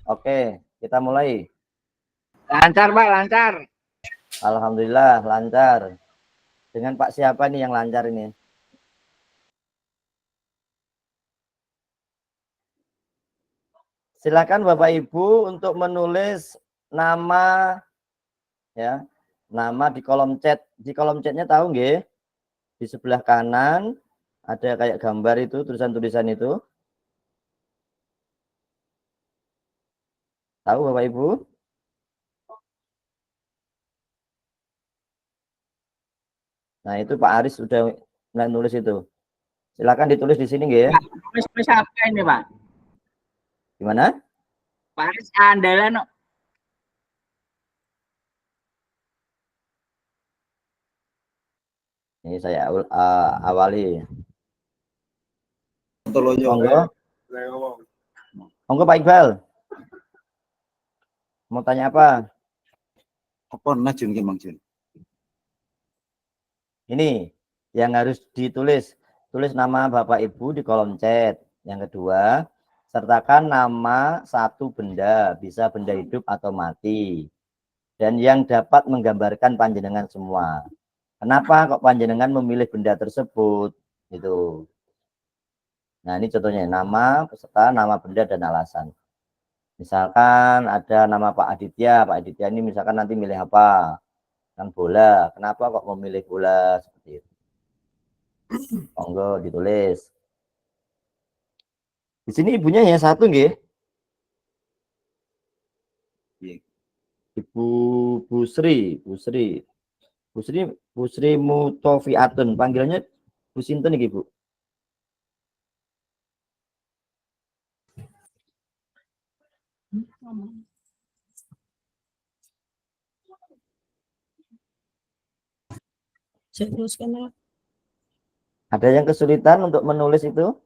Oke, kita mulai. Lancar, Pak, lancar. Alhamdulillah lancar. Dengan Pak siapa nih yang lancar ini? Silakan Bapak Ibu untuk menulis nama ya, nama di kolom chat. Di kolom chatnya tahu nggih? Di sebelah kanan ada kayak gambar itu, tulisan-tulisan itu. Tahu Bapak Ibu? Nah, itu Pak Aris sudah nulis itu. Silakan ditulis di sini nggih. Tulis apa ini, Pak? Gimana? Pak Aris andalan. Ini saya awali. Monggo. Monggo Pak Iqbal. Mau tanya apa? Apa najun ki Mang Jun? Ini yang harus ditulis. Tulis nama Bapak Ibu di kolom chat. Yang kedua, sertakan nama satu benda, bisa benda hidup atau mati. Dan yang dapat menggambarkan panjenengan semua. Kenapa kok panjenengan memilih benda tersebut? Gitu. Nah, ini contohnya nama peserta, nama benda dan alasan. Misalkan ada nama Pak Aditya. Pak Aditya ini misalkan nanti milih apa? Kan bola. Kenapa kok memilih bola seperti itu? Monggo ditulis. Di sini ibunya hanya satu nggih. Ibu Busri Mutofiatun. Panggilannya Bu Sinten nih, Bu. Ada yang kesulitan untuk menulis itu?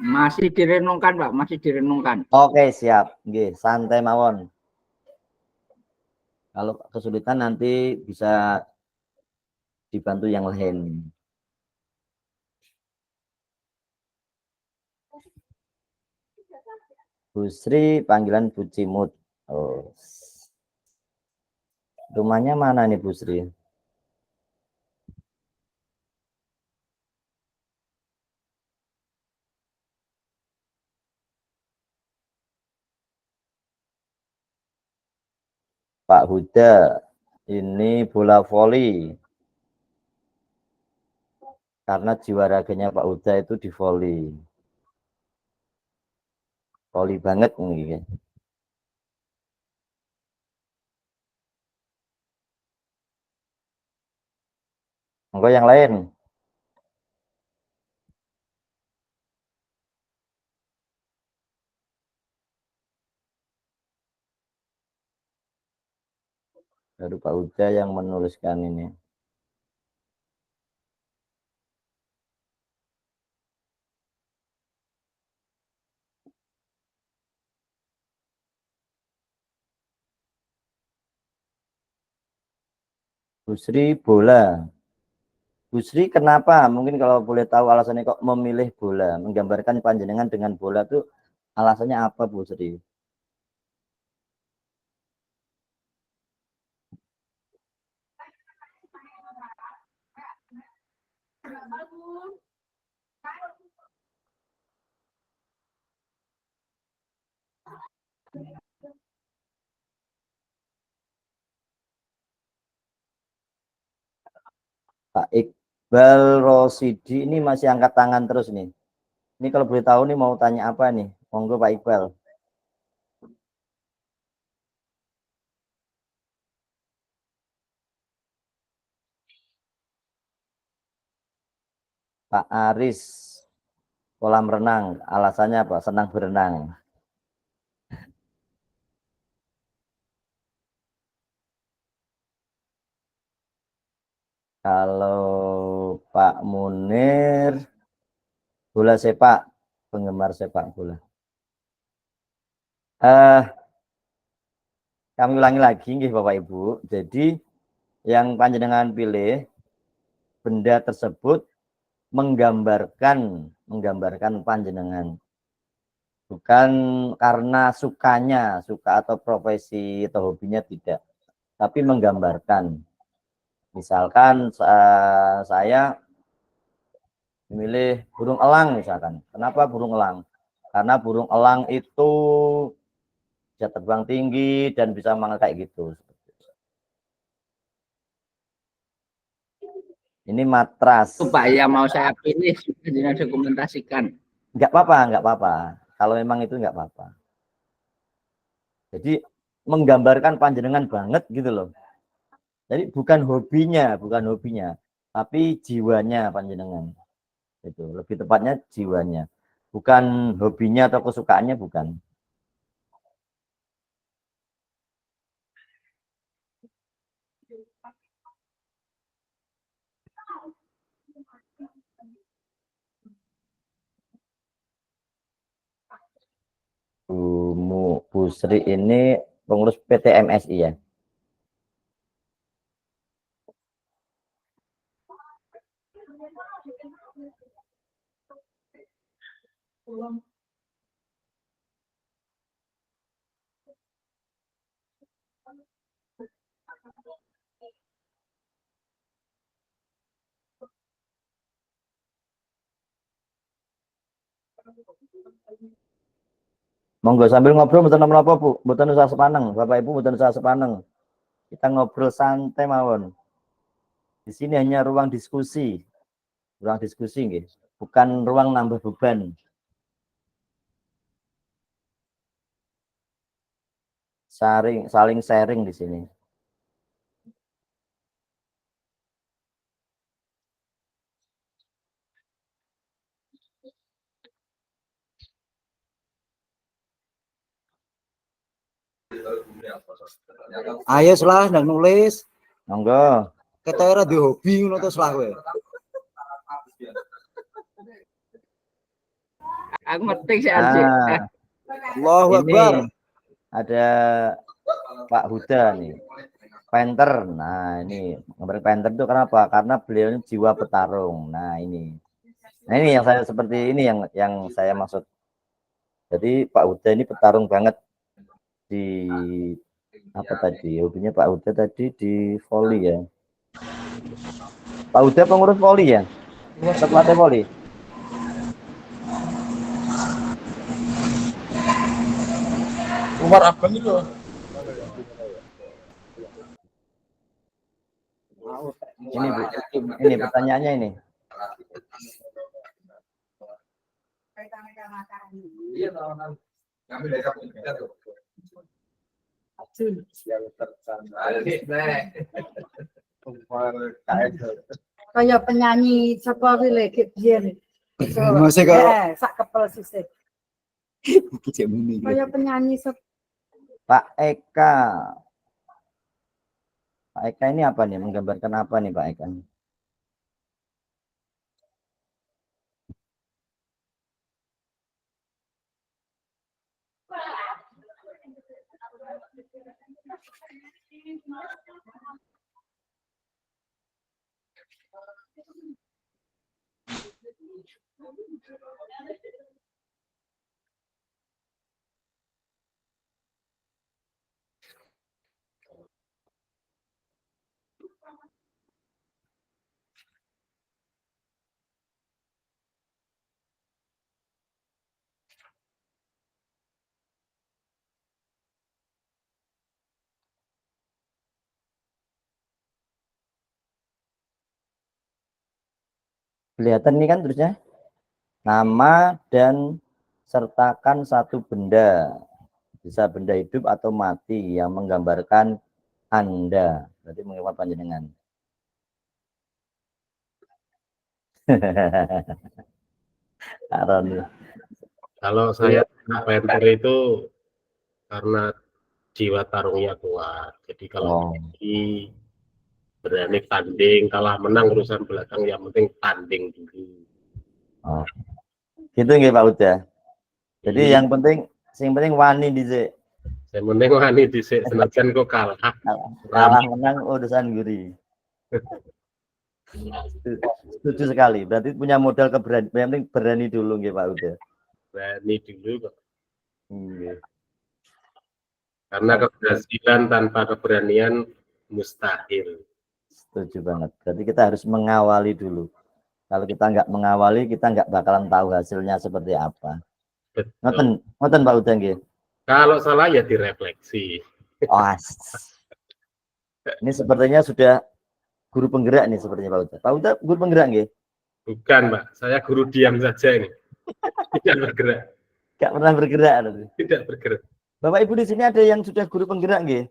Masih direnungkan, Pak, masih direnungkan. Oke, siap. Nggih, santai mawon. Kalau kesulitan nanti bisa dibantu yang lain. Busri panggilan Bu Cimut. Oh. Rumahnya mana nih Busri? Pak Huda. Ini bola voli. Karena jiwa raganya Pak Huda itu di voli. Voli banget nih. Monggo yang lain. Baru Pak Huda yang menuliskan ini. Busri bola. Busri kenapa? Mungkin kalau boleh tahu alasannya kok memilih bola, menggambarkan panjenengan dengan bola itu alasannya apa, Busri? Pak Iqbal Rosidi ini masih angkat tangan terus nih. Ini kalau boleh tahu nih mau tanya apa nih? Monggo Pak Iqbal. Pak Aris, kolam renang. Alasannya apa? Senang berenang. Kalau Pak Munir, bola sepak, penggemar sepak bola. Kami ulangi lagi nih Bapak Ibu. Jadi yang panjenengan pilih benda tersebut menggambarkan panjenengan. Bukan karena suka atau profesi atau hobinya tidak, tapi menggambarkan. Misalkan saya memilih burung elang misalkan. Kenapa burung elang? Karena burung elang itu bisa terbang tinggi dan bisa mangkat kayak gitu. Ini matras. Itu Pak yang mau saya pilih dengan dokumentasikan. Nggak apa-apa. Kalau memang itu nggak apa-apa. Jadi menggambarkan panjenengan banget gitu loh. Jadi bukan hobinya, tapi jiwanya panjenengan. Itu lebih tepatnya jiwanya. Bukan hobinya atau kesukaannya, bukan. Bu Sri ini pengurus PT MSI ya. Monggo sambil ngobrol mboten napa Bu, mboten usah sepaneng, Bapak Ibu mboten usah sepaneng. Kita ngobrol santai mawon. Di sini hanya ruang diskusi nggih, bukan ruang nambah beban. Saling sharing di sini. Ayo selah ndak nulis. Monggo. Ketoke ora di hobi ngono to selah kowe. Aku ngetik sih Arji. Allahu Ini Akbar. ada Pak Huda nih. Painter. Nah, ini gambar painter itu kenapa? Karena beliau ini jiwa petarung. Nah, ini. Nah, ini yang saya seperti ini yang saya maksud. Jadi Pak Huda ini petarung banget di apa tadi? Hobinya Pak Huda tadi di voli ya. Pak Huda pengurus voli ya? Atau pelatih voli? Umar Abang itu. Ini Bu, ini pertanyaannya ini. Kayak penyanyi saka Rilekit biyen. Masih kok Sak kepel sisih. iki cek muni. Kayak penyanyi Pak Eka. Pak Eka ini apa nih? Menggambarkan apa nih Pak Eka? Kelihatan ini kan terusnya nama dan sertakan satu benda, bisa benda hidup atau mati yang menggambarkan Anda, berarti menggambarkan panjenengan. Kalau saya painter itu karena jiwa tarungnya kuat. Jadi kalau berani tanding, kalah menang urusan belakang, yang penting tanding dulu. Oh. Gitu nggih Pak Uda. Jadi yang penting wani dhisik. Yang penting wani dhisik senajan kok kalah. Kalah menang urusan guri. Setuju sekali. Berarti punya modal keberanian. Yang penting berani dulu nggih Pak Uda. Berani dulu kok. Iya. Karena keberhasilan tanpa keberanian mustahil. Setuju banget. Berarti kita harus mengawali dulu. Kalau kita nggak mengawali, kita nggak bakalan tahu hasilnya seperti apa. Betul. Ngoten Pak Uda nggih. Kalau salah ya direfleksi. Oh, ini sepertinya sudah guru penggerak nih sepertinya Pak Uda. Pak Uda guru penggerak nggih? Bukan, Pak. Saya guru diam saja ini. Tidak bergerak. Nggak pernah bergerak. Tidak bergerak. Bapak Ibu di sini ada yang sudah guru penggerak nggih?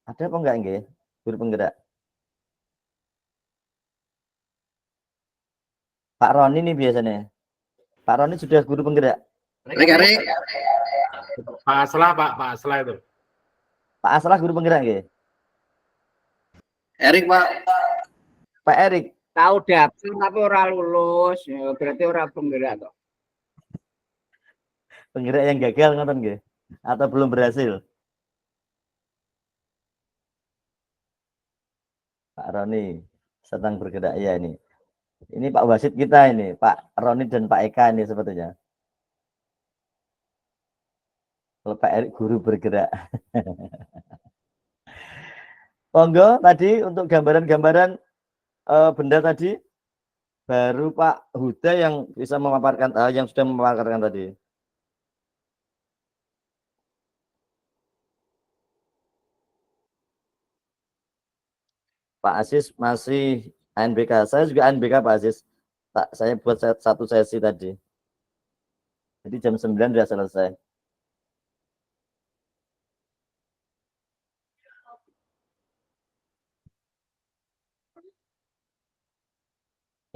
Ada apa enggak nggih? Guru penggerak. Pak Roni nih biasanya. Pak Roni sudah guru penggerak. Rek. Pak Aslah, Pak. Pak Aslah itu. Pak Aslah guru penggerak nggih? Erik, Pak. Pak Erik. Tahu daftar tapi ora lulus, ya, berarti ora penggerak toh. Penggerak yang gagal ngoten nggih? Atau belum berhasil? Pak Roni sedang bergerak ya ini. Ini Pak Wasit kita ini, Pak Roni dan Pak Eka ini sepertinya. Kalau Pak Erik guru bergerak. Monggo tadi untuk gambaran-gambaran benda tadi baru Pak Huda yang bisa memaparkan yang sudah memaparkan tadi. Pak Aziz masih ANBK. Saya juga ANBK Pak Aziz. Saya buat satu sesi tadi. Jadi jam 9 sudah selesai.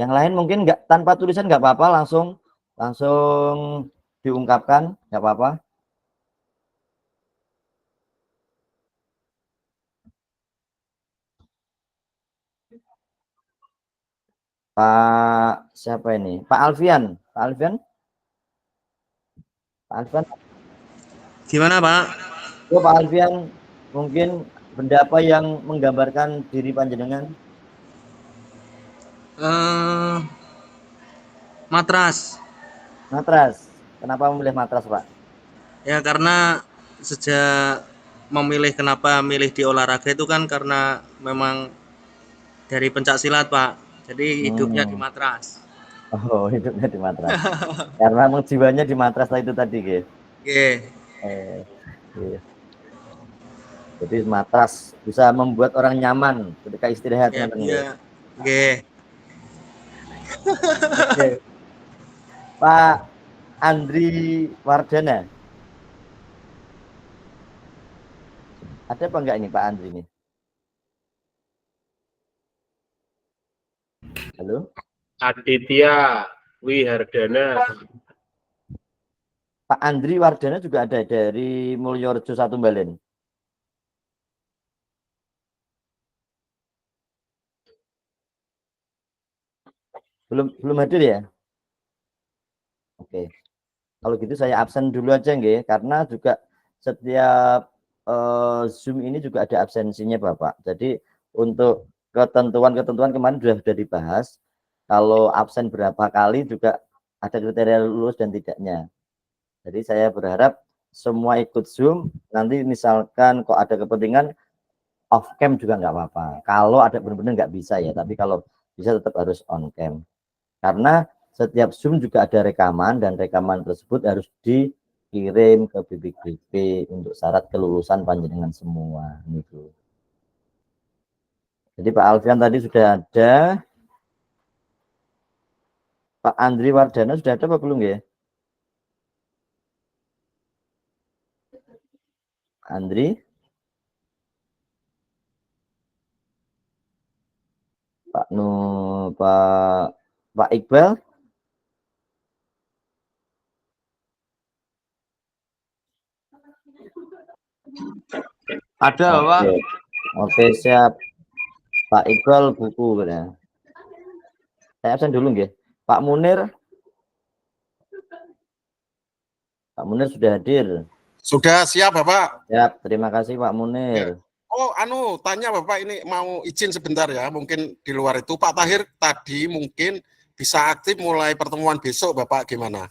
Yang lain mungkin nggak tanpa tulisan nggak apa-apa, langsung diungkapkan nggak apa-apa. Pak siapa ini? Pak Alfian. Pak Alfian? Pak Alfian? Gimana Pak? Oh, Pak Alfian, mungkin benda apa yang menggambarkan diri panjenengan? Matras. Matras. Kenapa memilih matras, Pak? Ya karena sejak kenapa milih di olahraga itu kan karena memang dari pencak silat Pak. Jadi hidupnya di matras. Oh, hidupnya di matras. Karena memang jiwanya di matras itu tadi, Ge. Oke. Jadi matras bisa membuat orang nyaman ketika istirahat. Iya. Oke. Pak Andri Wardana. Ada apa enggak ini Pak Andri ini? Halo? Aditya Wihardana. Pak Andri Wardana juga ada dari Mulyorejo 1 Balen. Belum hadir ya? Oke. Kalau gitu saya absen dulu aja nggih, karena juga setiap Zoom ini juga ada absensinya Bapak. Jadi untuk ketentuan kemarin sudah dibahas. Kalau absen berapa kali juga ada kriteria lulus dan tidaknya. Jadi saya berharap semua ikut Zoom. Nanti misalkan kok ada kepentingan off cam juga nggak apa-apa. Kalau ada benar-benar nggak bisa ya, tapi kalau bisa tetap harus on cam. Karena setiap Zoom juga ada rekaman dan rekaman tersebut harus dikirim ke BPKB untuk syarat kelulusan panjenengan semua gitu. Jadi Pak Alfian tadi sudah ada. Pak Andri Wardana sudah ada apa belum ya? Andri? Pak Iqbal? Ada, Pak. Oke, siap. Pak Iqbal buku ya. Saya absen dulu nggih. Pak Munir. Pak Munir sudah hadir. Sudah siap, Bapak. Siap, terima kasih Pak Munir. Oh, tanya Bapak ini mau izin sebentar ya, mungkin di luar itu Pak Tahir tadi mungkin bisa aktif mulai pertemuan besok, Bapak gimana?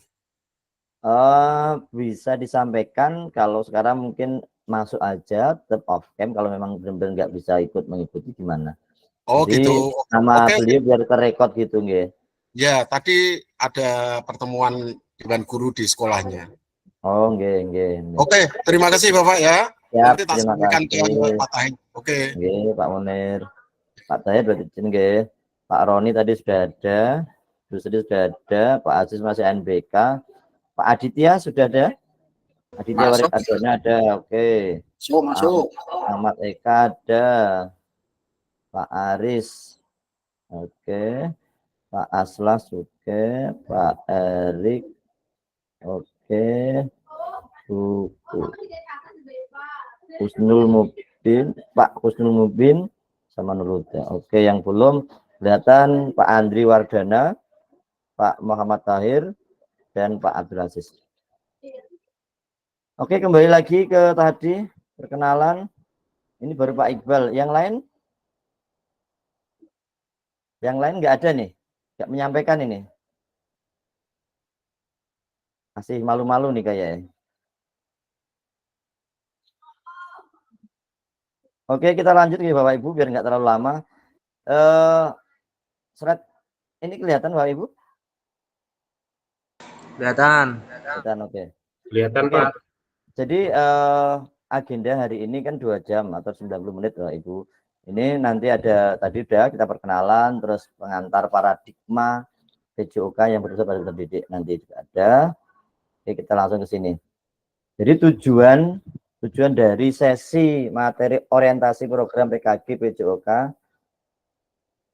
Bisa disampaikan kalau sekarang mungkin masuk aja tetap off cam kalau memang benar-benar nggak bisa mengikuti gimana. Oh gitu. Jadi nama Oke, beliau biar terekod gitu nggih. ya tadi ada pertemuan dengan guru di sekolahnya. Oh nggih. Oke, terima kasih Bapak ya. Siap, Nanti tak terima sampaikan ke kasih. Pak Tahir. Oke. Nggih, Pak Munir. Pak Tahir berarti izin nggih. Pak Roni tadi sudah ada, Dusri sudah ada, Pak Aziz masih NBK, Pak Aditya sudah ada, Aditya Masuk. Ardana ada, oke. Masuk. Ahmad Eka ada, Pak Aris, oke, Pak Aslas, oke, Pak Erik, oke, Husnul Mubin, Pak Husnul Mubin sama Nurulda. Oke, yang belum kelihatan Pak Andri Wardana, Pak Muhammad Tahir, dan Pak Abdul Aziz. Oke, kembali lagi ke tadi perkenalan. Ini baru Pak Iqbal. Yang lain nggak ada nih, nggak menyampaikan ini. Masih malu-malu nih kayaknya. Oke, kita lanjut nih Bapak Ibu biar nggak terlalu lama. Surat ini kelihatan Bapak Ibu? Kelihatan. Oke. Kelihatan Oke. Pak. Jadi agenda hari ini kan 2 jam atau 90 menit Bapak Ibu. Ini nanti ada tadi udah kita perkenalan, terus pengantar paradigma PJOK yang berusaha pada terdidik nanti juga ada. Oke, kita langsung ke sini. Jadi tujuan dari sesi materi orientasi program PKG PJOK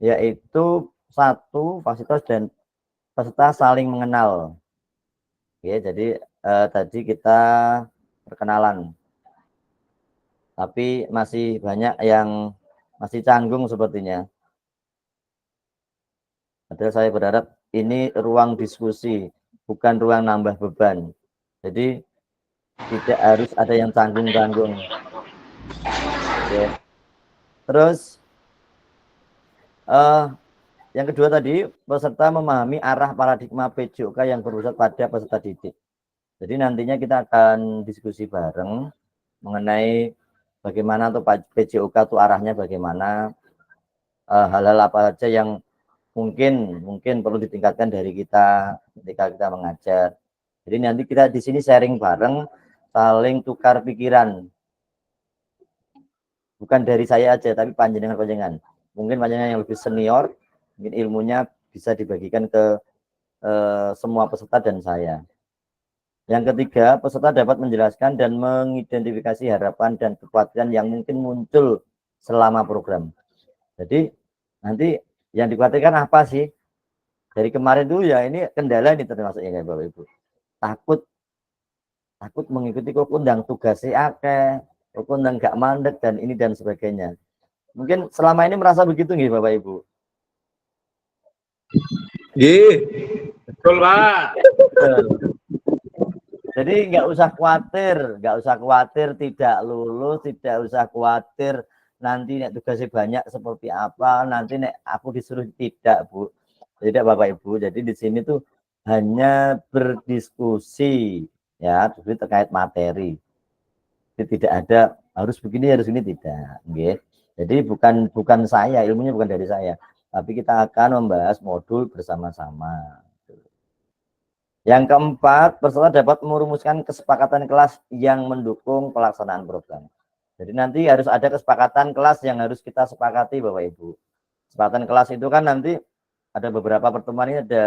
yaitu 1, fasilitas dan peserta saling mengenal. Oke, jadi tadi kita perkenalan. Tapi masih banyak yang masih canggung sepertinya. Padahal saya berharap ini ruang diskusi, bukan ruang nambah beban. Jadi tidak harus ada yang canggung-canggung. Oke. Terus yang kedua tadi, peserta memahami arah paradigma PJOK yang berpusat pada peserta didik. Jadi nantinya kita akan diskusi bareng mengenai bagaimana tuh PJOK itu arahnya bagaimana, hal-hal apa saja yang mungkin perlu ditingkatkan dari kita ketika kita mengajar. Jadi nanti kita di sini sharing bareng, saling tukar pikiran. Bukan dari saya aja, tapi panjenengan. Mungkin panjenengan yang lebih senior, mungkin ilmunya bisa dibagikan ke semua peserta dan saya. Yang ketiga, peserta dapat menjelaskan dan mengidentifikasi harapan dan kekhawatiran yang mungkin muncul selama program. Jadi nanti yang dikhawatirkan apa sih? Dari kemarin dulu ya ini kendala ini termasuknya ya Bapak Ibu. Takut mengikuti kok undang tugasnya akeh, kok undang gak mandek dan ini dan sebagainya. Mungkin selama ini merasa begitu nggih Bapak Ibu? Nggih. Betul, Pak. Jadi nggak usah khawatir tidak lulus, tidak usah khawatir nanti nek tugasnya banyak seperti apa, nanti nek aku disuruh tidak, Bu. Tidak Bapak Ibu. Jadi di sini tuh hanya berdiskusi ya, terkait materi. Jadi tidak ada harus begini tidak, nggih. Jadi bukan saya, ilmunya bukan dari saya, tapi kita akan membahas modul bersama-sama. Yang keempat, peserta dapat merumuskan kesepakatan kelas yang mendukung pelaksanaan program. Jadi nanti harus ada kesepakatan kelas yang harus kita sepakati Bapak Ibu. Kesepakatan kelas itu kan nanti ada beberapa pertemuan, ini ada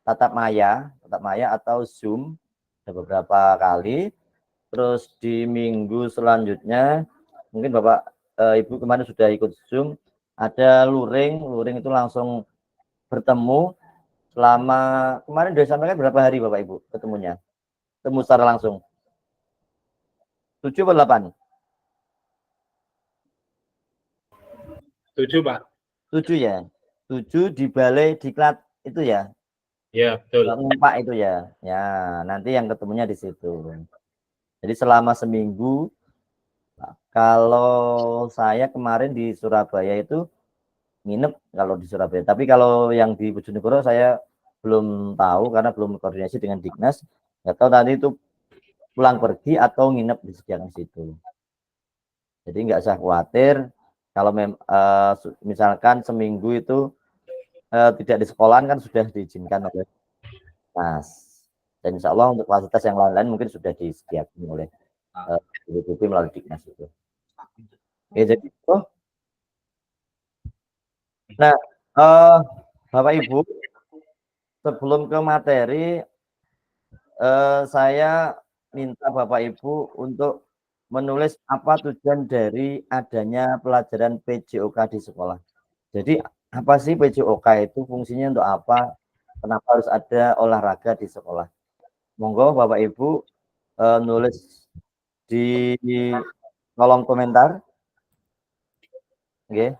tatap maya atau Zoom, ada beberapa kali. Terus di minggu selanjutnya, mungkin Bapak Ibu kemarin sudah ikut Zoom, ada luring itu langsung bertemu. Selama kemarin sudah disampaikan berapa hari Bapak Ibu ketemunya? Ketemu secara langsung. 7 atau 8? 7, Pak. 7 ya. 7 di Balai Diklat itu ya. Ya, betul. Ngumpak itu ya. Ya, nanti yang ketemunya di situ. Jadi selama seminggu Nah, kalau saya kemarin di Surabaya itu nginep kalau di Surabaya. Tapi kalau yang di Bojonegoro saya belum tahu karena belum koordinasi dengan Dignas. Nggak tahu tadi itu pulang pergi atau nginep disediakan situ. Jadi nggak usah khawatir kalau misalkan seminggu itu tidak di sekolahan kan sudah diizinkan oleh Mas. Dan insya Allah untuk fasilitas yang lain-lain mungkin sudah disediakan oleh BPP melalui Dignas itu. Oke, jadi itu. Nah, Bapak Ibu, sebelum ke materi, saya minta Bapak Ibu untuk menulis apa tujuan dari adanya pelajaran PJOK di sekolah. Jadi apa sih PJOK itu, fungsinya untuk apa, kenapa harus ada olahraga di sekolah. Monggo Bapak Ibu nulis di kolom komentar. Oke.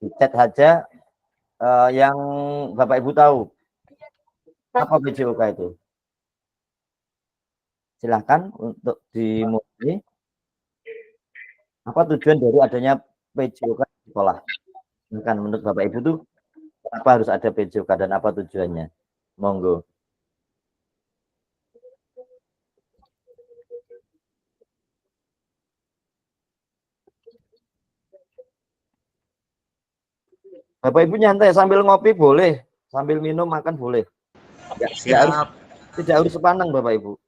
Di chat saja yang Bapak Ibu tahu apa PJOK itu. Silahkan untuk dimulai. Apa tujuan dari adanya PJOK di sekolah? Kan menurut Bapak Ibu tuh kenapa harus ada PJOK dan apa tujuannya? Monggo. Bapak Ibu nyantai sambil ngopi boleh, sambil minum makan boleh. Tidak harus sepanang Bapak Ibu.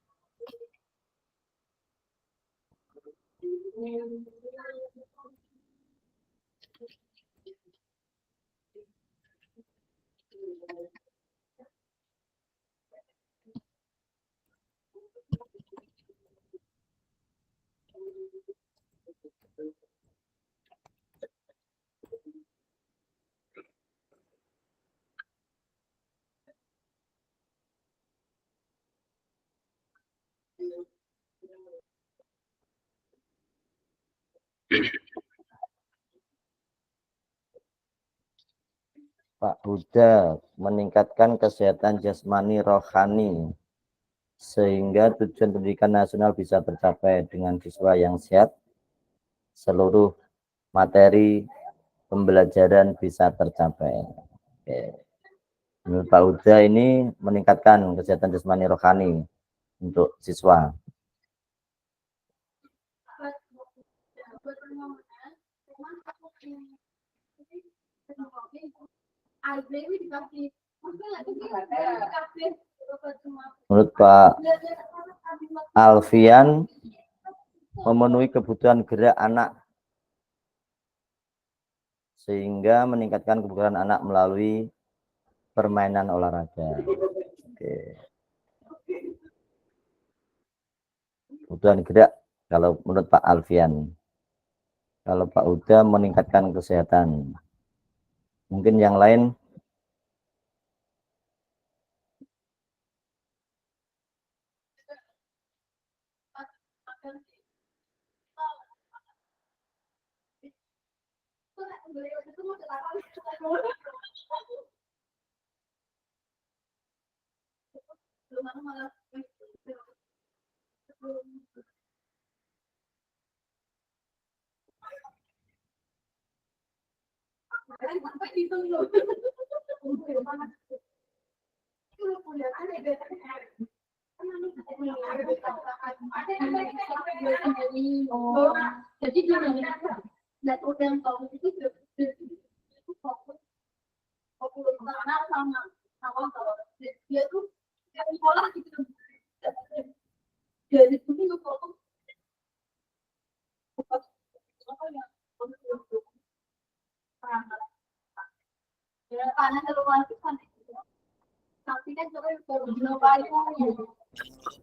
Pak Huda meningkatkan kesehatan jasmani rohani sehingga tujuan pendidikan nasional bisa tercapai dengan siswa yang sehat, seluruh materi pembelajaran bisa tercapai. Oke. Menurut Pak Huda ini meningkatkan kesehatan jasmani rohani untuk siswa. Menurut Pak Alfian, memenuhi kebutuhan gerak anak sehingga meningkatkan kebugaran anak melalui permainan olahraga. Oke. Kebutuhan gerak kalau menurut Pak Alfian. Kalau Pak Huda meningkatkan kesehatan. Mungkin yang lain.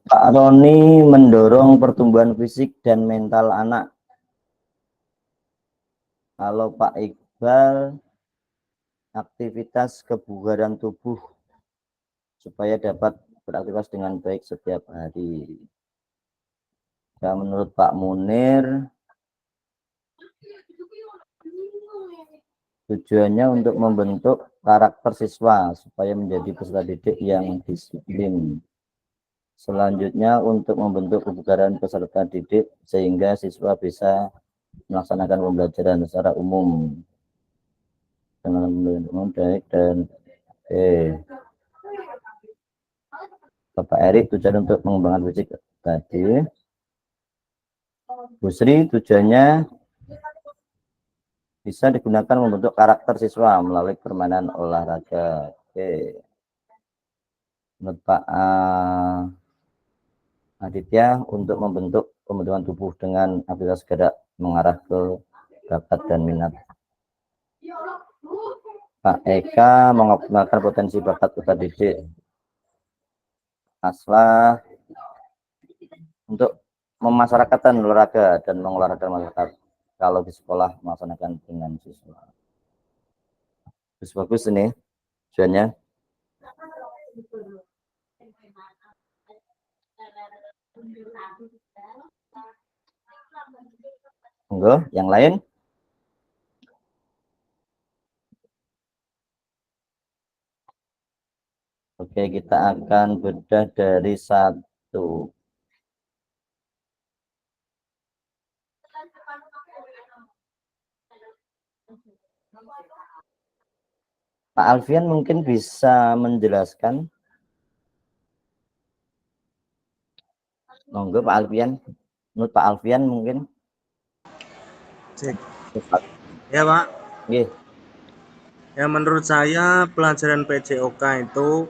Pak Roni mendorong pertumbuhan fisik dan mental anak. Kalau Pak Iqbal, aktivitas kebugaran tubuh supaya dapat beraktivitas dengan baik setiap hari. Dan menurut Pak Munir, tujuannya untuk membentuk karakter siswa supaya menjadi peserta didik yang disiplin. Selanjutnya untuk membentuk kebugaran peserta didik sehingga siswa bisa melaksanakan pembelajaran secara umum dengan baik dan Bapak Erik tujuan untuk mengembangkan fisik tadi. Bu Sri tujuannya bisa digunakan membentuk karakter siswa melalui permainan olahraga. Menurut Pak Aditya untuk membentuk pembentukan tubuh dengan aktivitas gerak mengarah ke bakat dan minat. Pak Eka mengoptimalkan potensi bakat peserta didik. Aslah untuk memasyarakatkan olahraga dan mengolahraga masyarakat kalau di sekolah melaksanakan dengan siswa. Bagus ini tujuannya. Enggak, yang lain? Oke, kita akan bedah dari 1. Pak Alfian mungkin bisa menjelaskan. Monggo Pak Alfian. Menurut Pak Alfian mungkin. Ya Pak. Nggih. Ya menurut saya pelajaran PJOK itu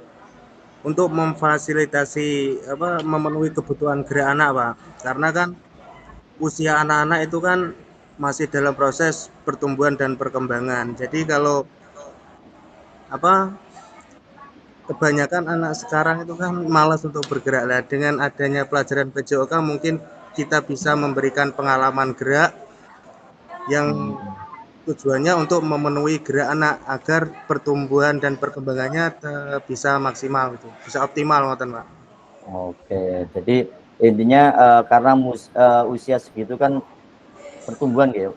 untuk memfasilitasi memenuhi kebutuhan gerak anak Pak. Karena kan usia anak-anak itu kan masih dalam proses pertumbuhan dan perkembangan. Jadi kalau kebanyakan anak sekarang itu kan malas untuk bergerak. Lah dengan adanya pelajaran PJOK mungkin kita bisa memberikan pengalaman gerak yang tujuannya untuk memenuhi gerak anak agar pertumbuhan dan perkembangannya bisa maksimal gitu, bisa optimal ngoten Pak. Oke, jadi intinya karena usia segitu kan pertumbuhan ya,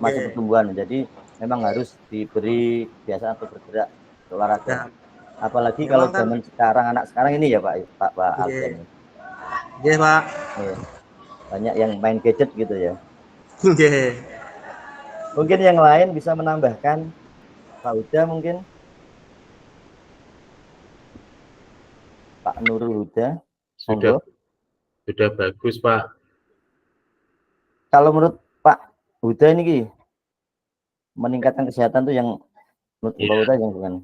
masih pertumbuhan, jadi memang harus diberi biasa untuk bergerak olahraga. Apalagi kalau zaman sekarang anak sekarang ini ya Pak Alfian. Iya Pak. Banyak yang main gadget gitu ya. Nggih. Mungkin yang lain bisa menambahkan, Pak Huda mungkin. Pak Nurul Huda. Sudah bagus Pak. Kalau menurut Pak Huda ini meningkatkan kesehatan tuh yang menurut Pak Huda yang gimana?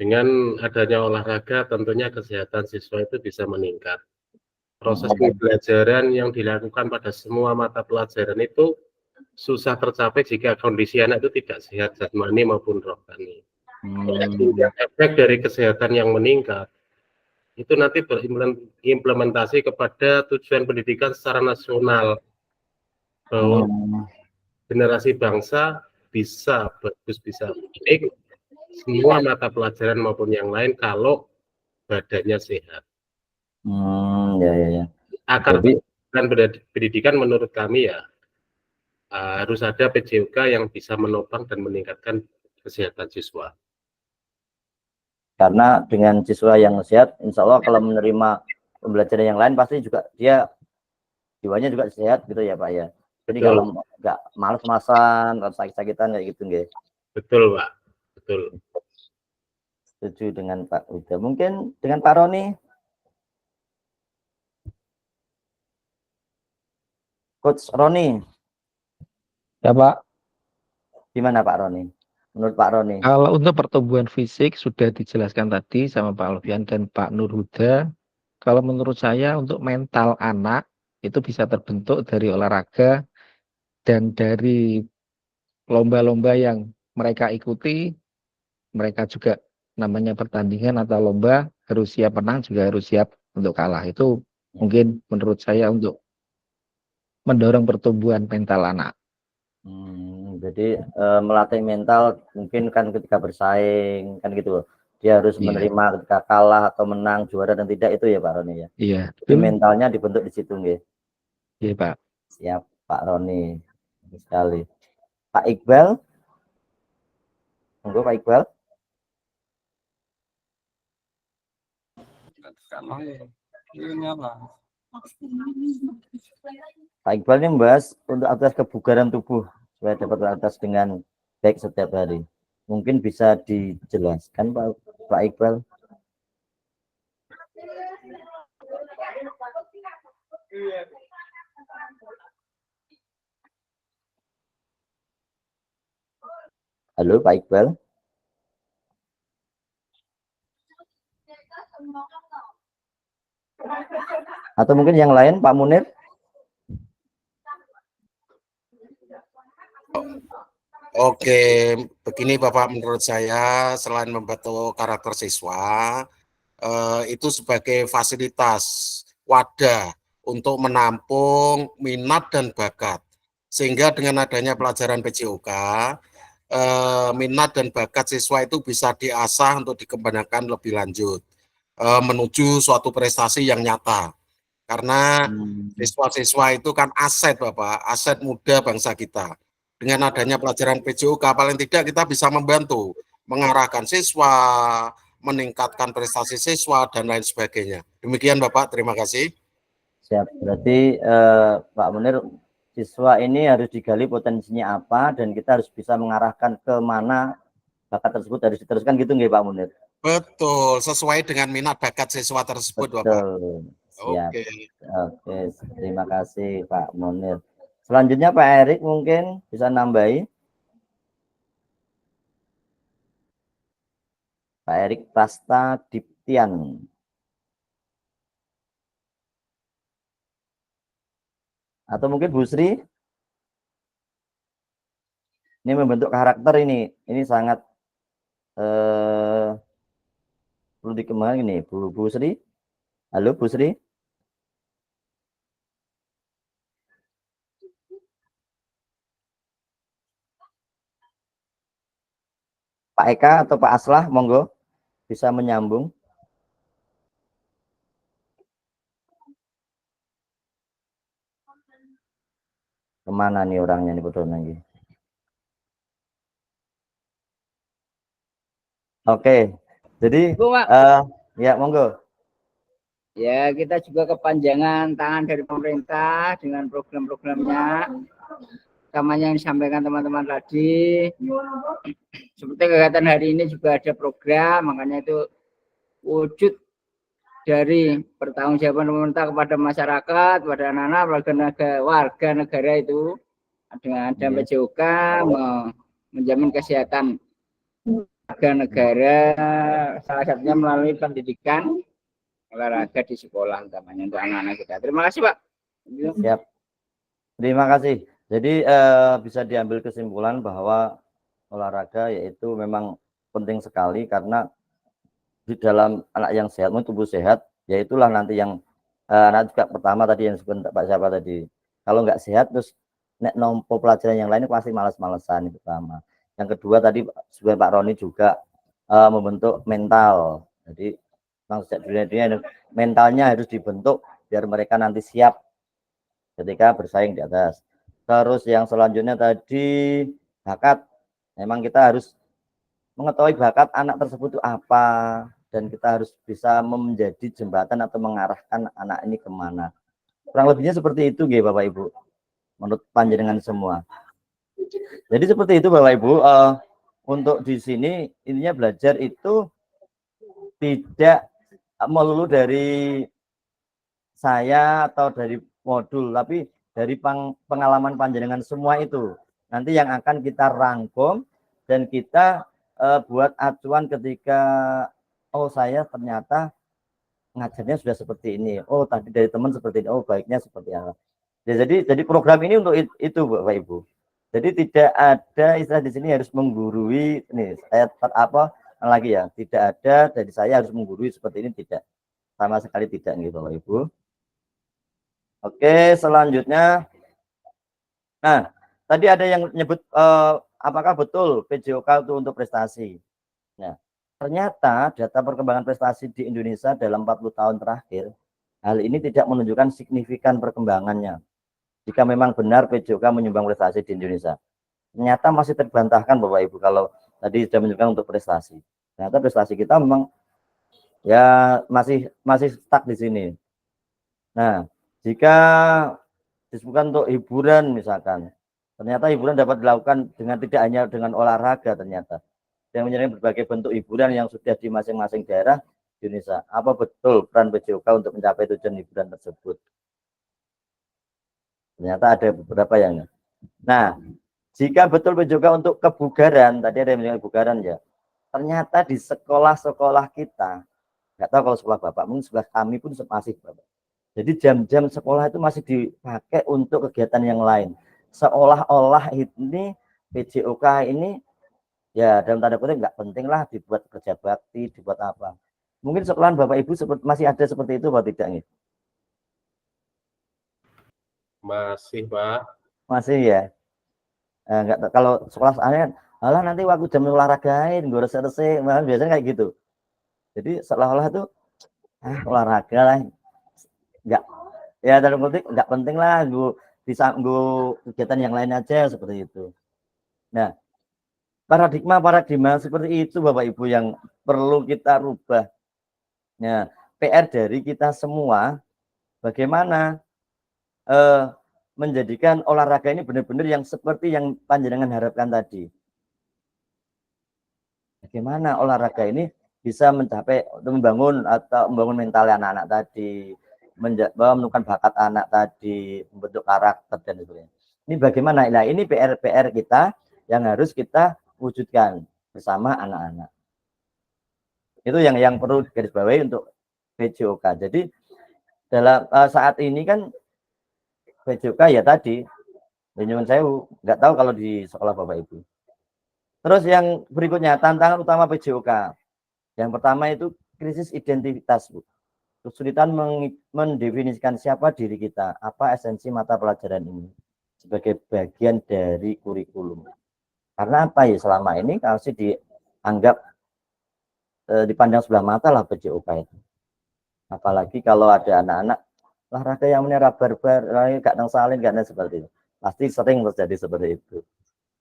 Dengan adanya olahraga tentunya kesehatan siswa itu bisa meningkat. Proses pembelajaran yang dilakukan pada semua mata pelajaran itu susah tercapai jika kondisi anak itu tidak sehat jasmani maupun rohani. Efek dari kesehatan yang meningkat itu nanti berimplementasi kepada tujuan pendidikan secara nasional, bahwa generasi bangsa bisa bagus, bisa baik semua mata pelajaran maupun yang lain kalau badannya sehat. Ya. Akar pendidikan menurut kami ya harus ada PJOK yang bisa menopang dan meningkatkan kesehatan siswa. Karena dengan siswa yang sehat, insya Allah kalau menerima pembelajaran yang lain pasti juga dia jiwanya juga sehat gitu ya Pak ya. Jadi betul. Kalau nggak malas-malasan, kalau sakit-sakitan kayak gitu nggih. Betul Pak, betul. Setuju dengan Pak Huda. Mungkin dengan Pak Roni. Coach Roni. Ya Pak. Gimana Pak Roni? Menurut Pak Roni? Kalau untuk pertumbuhan fisik sudah dijelaskan tadi sama Pak Alfian dan Pak Nur Huda. Kalau menurut saya untuk mental anak itu bisa terbentuk dari olahraga dan dari lomba-lomba yang mereka ikuti. Mereka juga namanya pertandingan atau lomba, harus siap menang juga harus siap untuk kalah. Itu mungkin menurut saya untuk mendorong pertumbuhan mental anak. Jadi melatih mental mungkin kan ketika bersaing kan gitu, dia harus menerima ketika kalah atau menang, juara dan tidak, itu ya Pak Roni ya. Iya. Jadi mentalnya dibentuk di situ nggih. Iya Pak. Siap Pak Roni sekali. Pak Iqbal, monggo Pak Iqbal. Pak Iqbal ini membahas untuk aktivitas kebugaran tubuh supaya dapat beraktivitas dengan baik setiap hari. Mungkin bisa dijelaskan Pak Iqbal. Halo Pak Iqbal. Atau mungkin yang lain Pak Munir. Oke, begini Bapak, menurut saya selain membantu karakter siswa, itu sebagai fasilitas wadah untuk menampung minat dan bakat. Sehingga dengan adanya pelajaran PJOK, minat dan bakat siswa itu bisa diasah untuk dikembangkan lebih lanjut, menuju suatu prestasi yang nyata. Karena siswa-siswa itu kan aset Bapak, aset muda bangsa kita. Dengan adanya pelajaran PJOK, paling tidak kita bisa membantu mengarahkan siswa, meningkatkan prestasi siswa, dan lain sebagainya. Demikian Bapak, terima kasih. Siap, berarti Pak Munir, siswa ini harus digali potensinya apa, dan kita harus bisa mengarahkan ke mana bakat tersebut harus diteruskan gitu nggih Pak Munir? Betul, sesuai dengan minat bakat siswa tersebut Bapak. Siap. Oke. Oke, terima kasih Pak Munir. Selanjutnya Pak Erik mungkin bisa nambahi. Pak Erik Prasta Diptian. Atau mungkin Bu Sri. Ini membentuk karakter ini. Ini sangat perlu dikembangkan ini, Bu Sri. Halo Bu Sri. Pak Eka atau Pak Aslah, monggo bisa menyambung. Kemana nih orangnya nih betul lagi? Oke, jadi ya monggo. Ya, kita juga kepanjangan tangan dari pemerintah dengan program-programnya. Utamanya yang disampaikan teman-teman tadi. Seperti kegiatan hari ini juga ada program, makanya itu wujud dari pertanggungjawaban pemerintah kepada masyarakat, kepada anak-anak, warga negara itu dengan ada PJOK menjamin kesehatan warga negara, salah satunya melalui pendidikan olahraga di sekolah utamanya untuk anak-anak kita. Terima kasih Pak. Siap. Terima kasih. Jadi bisa diambil kesimpulan bahwa olahraga yaitu memang penting sekali karena di dalam anak yang sehat, tubuh sehat, yaitulah nanti yang anak juga pertama tadi yang disebut Pak siapa tadi. Kalau nggak sehat terus nek nompo pelajaran yang lain pasti malas-malesan itu pertama. Yang kedua tadi sebenarnya Pak Roni juga membentuk mental. Jadi maksudnya dunia mentalnya harus dibentuk biar mereka nanti siap ketika bersaing di atas. Terus yang selanjutnya tadi bakat. Memang kita harus mengetahui bakat anak tersebut itu apa dan kita harus bisa menjadi jembatan atau mengarahkan anak ini kemana. Kurang lebihnya seperti itu nggih Bapak Ibu. Menurut panjenengan semua. Jadi seperti itu Bapak Ibu. Untuk di sini intinya belajar itu tidak melulu dari saya atau dari modul, tapi dari pengalaman panjenengan semua itu nanti yang akan kita rangkum dan kita buat acuan ketika oh saya ternyata ngajarnya sudah seperti ini, oh tadi dari teman seperti ini, oh baiknya seperti apa. Ya, jadi program ini untuk itu Bapak Ibu. Jadi tidak ada istilah di sini harus menggurui ini saya apa lagi ya, tidak ada dari saya harus menggurui seperti ini, tidak, sama sekali tidak gitu Bapak Ibu. Oke, selanjutnya. Nah, tadi ada yang nyebut apakah betul PJOK itu untuk prestasi. Nah, ternyata data perkembangan prestasi di Indonesia dalam 40 tahun terakhir, hal ini tidak menunjukkan signifikan perkembangannya. Jika memang benar PJOK menyumbang prestasi di Indonesia. Ternyata masih terbantahkan Bapak Ibu kalau tadi sudah menunjukkan untuk prestasi. Ternyata prestasi kita memang ya masih stuck di sini. Nah, jika disebutkan untuk hiburan misalkan, ternyata hiburan dapat dilakukan dengan tidak hanya dengan olahraga ternyata. Yang menyediakan berbagai bentuk hiburan yang sudah di masing-masing daerah di Indonesia. Apa betul peran PJOK untuk mencapai tujuan hiburan tersebut? Ternyata ada beberapa yang. Nah, jika betul PJOK untuk kebugaran, tadi ada yang bilang kebugaran ya. Ternyata di sekolah-sekolah kita, nggak tahu kalau sekolah Bapak, mungkin sebelah kami pun masih Bapak. Jadi jam-jam sekolah itu masih dipakai untuk kegiatan yang lain. Seolah-olah ini PJOK ini ya dalam tanda kutip nggak penting lah dibuat kerja bakti, dibuat apa. Mungkin sekolahan Bapak Ibu masih ada seperti itu atau tidak nih? Masih, Pak. Masih ya. Enggak, kalau sekolah saya alah nanti waktu jam olahragain gue resek-resek, malah biasanya kayak gitu. Jadi seolah-olah tuh olahraga lah, nggak ya dalam kutip nggak penting lah, gue bisa gue kegiatan yang lain aja seperti itu. Nah, paradigma seperti itu Bapak Ibu yang perlu kita rubah. Nah, PR dari kita semua bagaimana menjadikan olahraga ini benar-benar yang seperti yang panjenengan harapkan tadi. Bagaimana olahraga ini bisa mencapai untuk membangun mental anak-anak tadi, menemukan bakat anak tadi, membentuk karakter dan sebagainya. Ini bagaimana? Nah, ini PR kita yang harus kita wujudkan bersama anak-anak. Itu yang perlu digarisbawahi untuk PJOK. Jadi dalam saat ini kan PJOK ya tadi, nyuwun sewu, nggak tahu kalau di sekolah Bapak Ibu. Terus yang berikutnya, tantangan utama PJOK. Yang pertama itu krisis identitas, Bu. Kesulitan mendefinisikan siapa diri kita, apa esensi mata pelajaran ini sebagai bagian dari kurikulum. Karena apa ya, selama ini masih dianggap dipandang sebelah mata lah PJOK itu. Apalagi kalau ada anak-anak olahraga yang menyerap barbar, gak salin, gak seperti itu. Pasti sering terjadi seperti itu.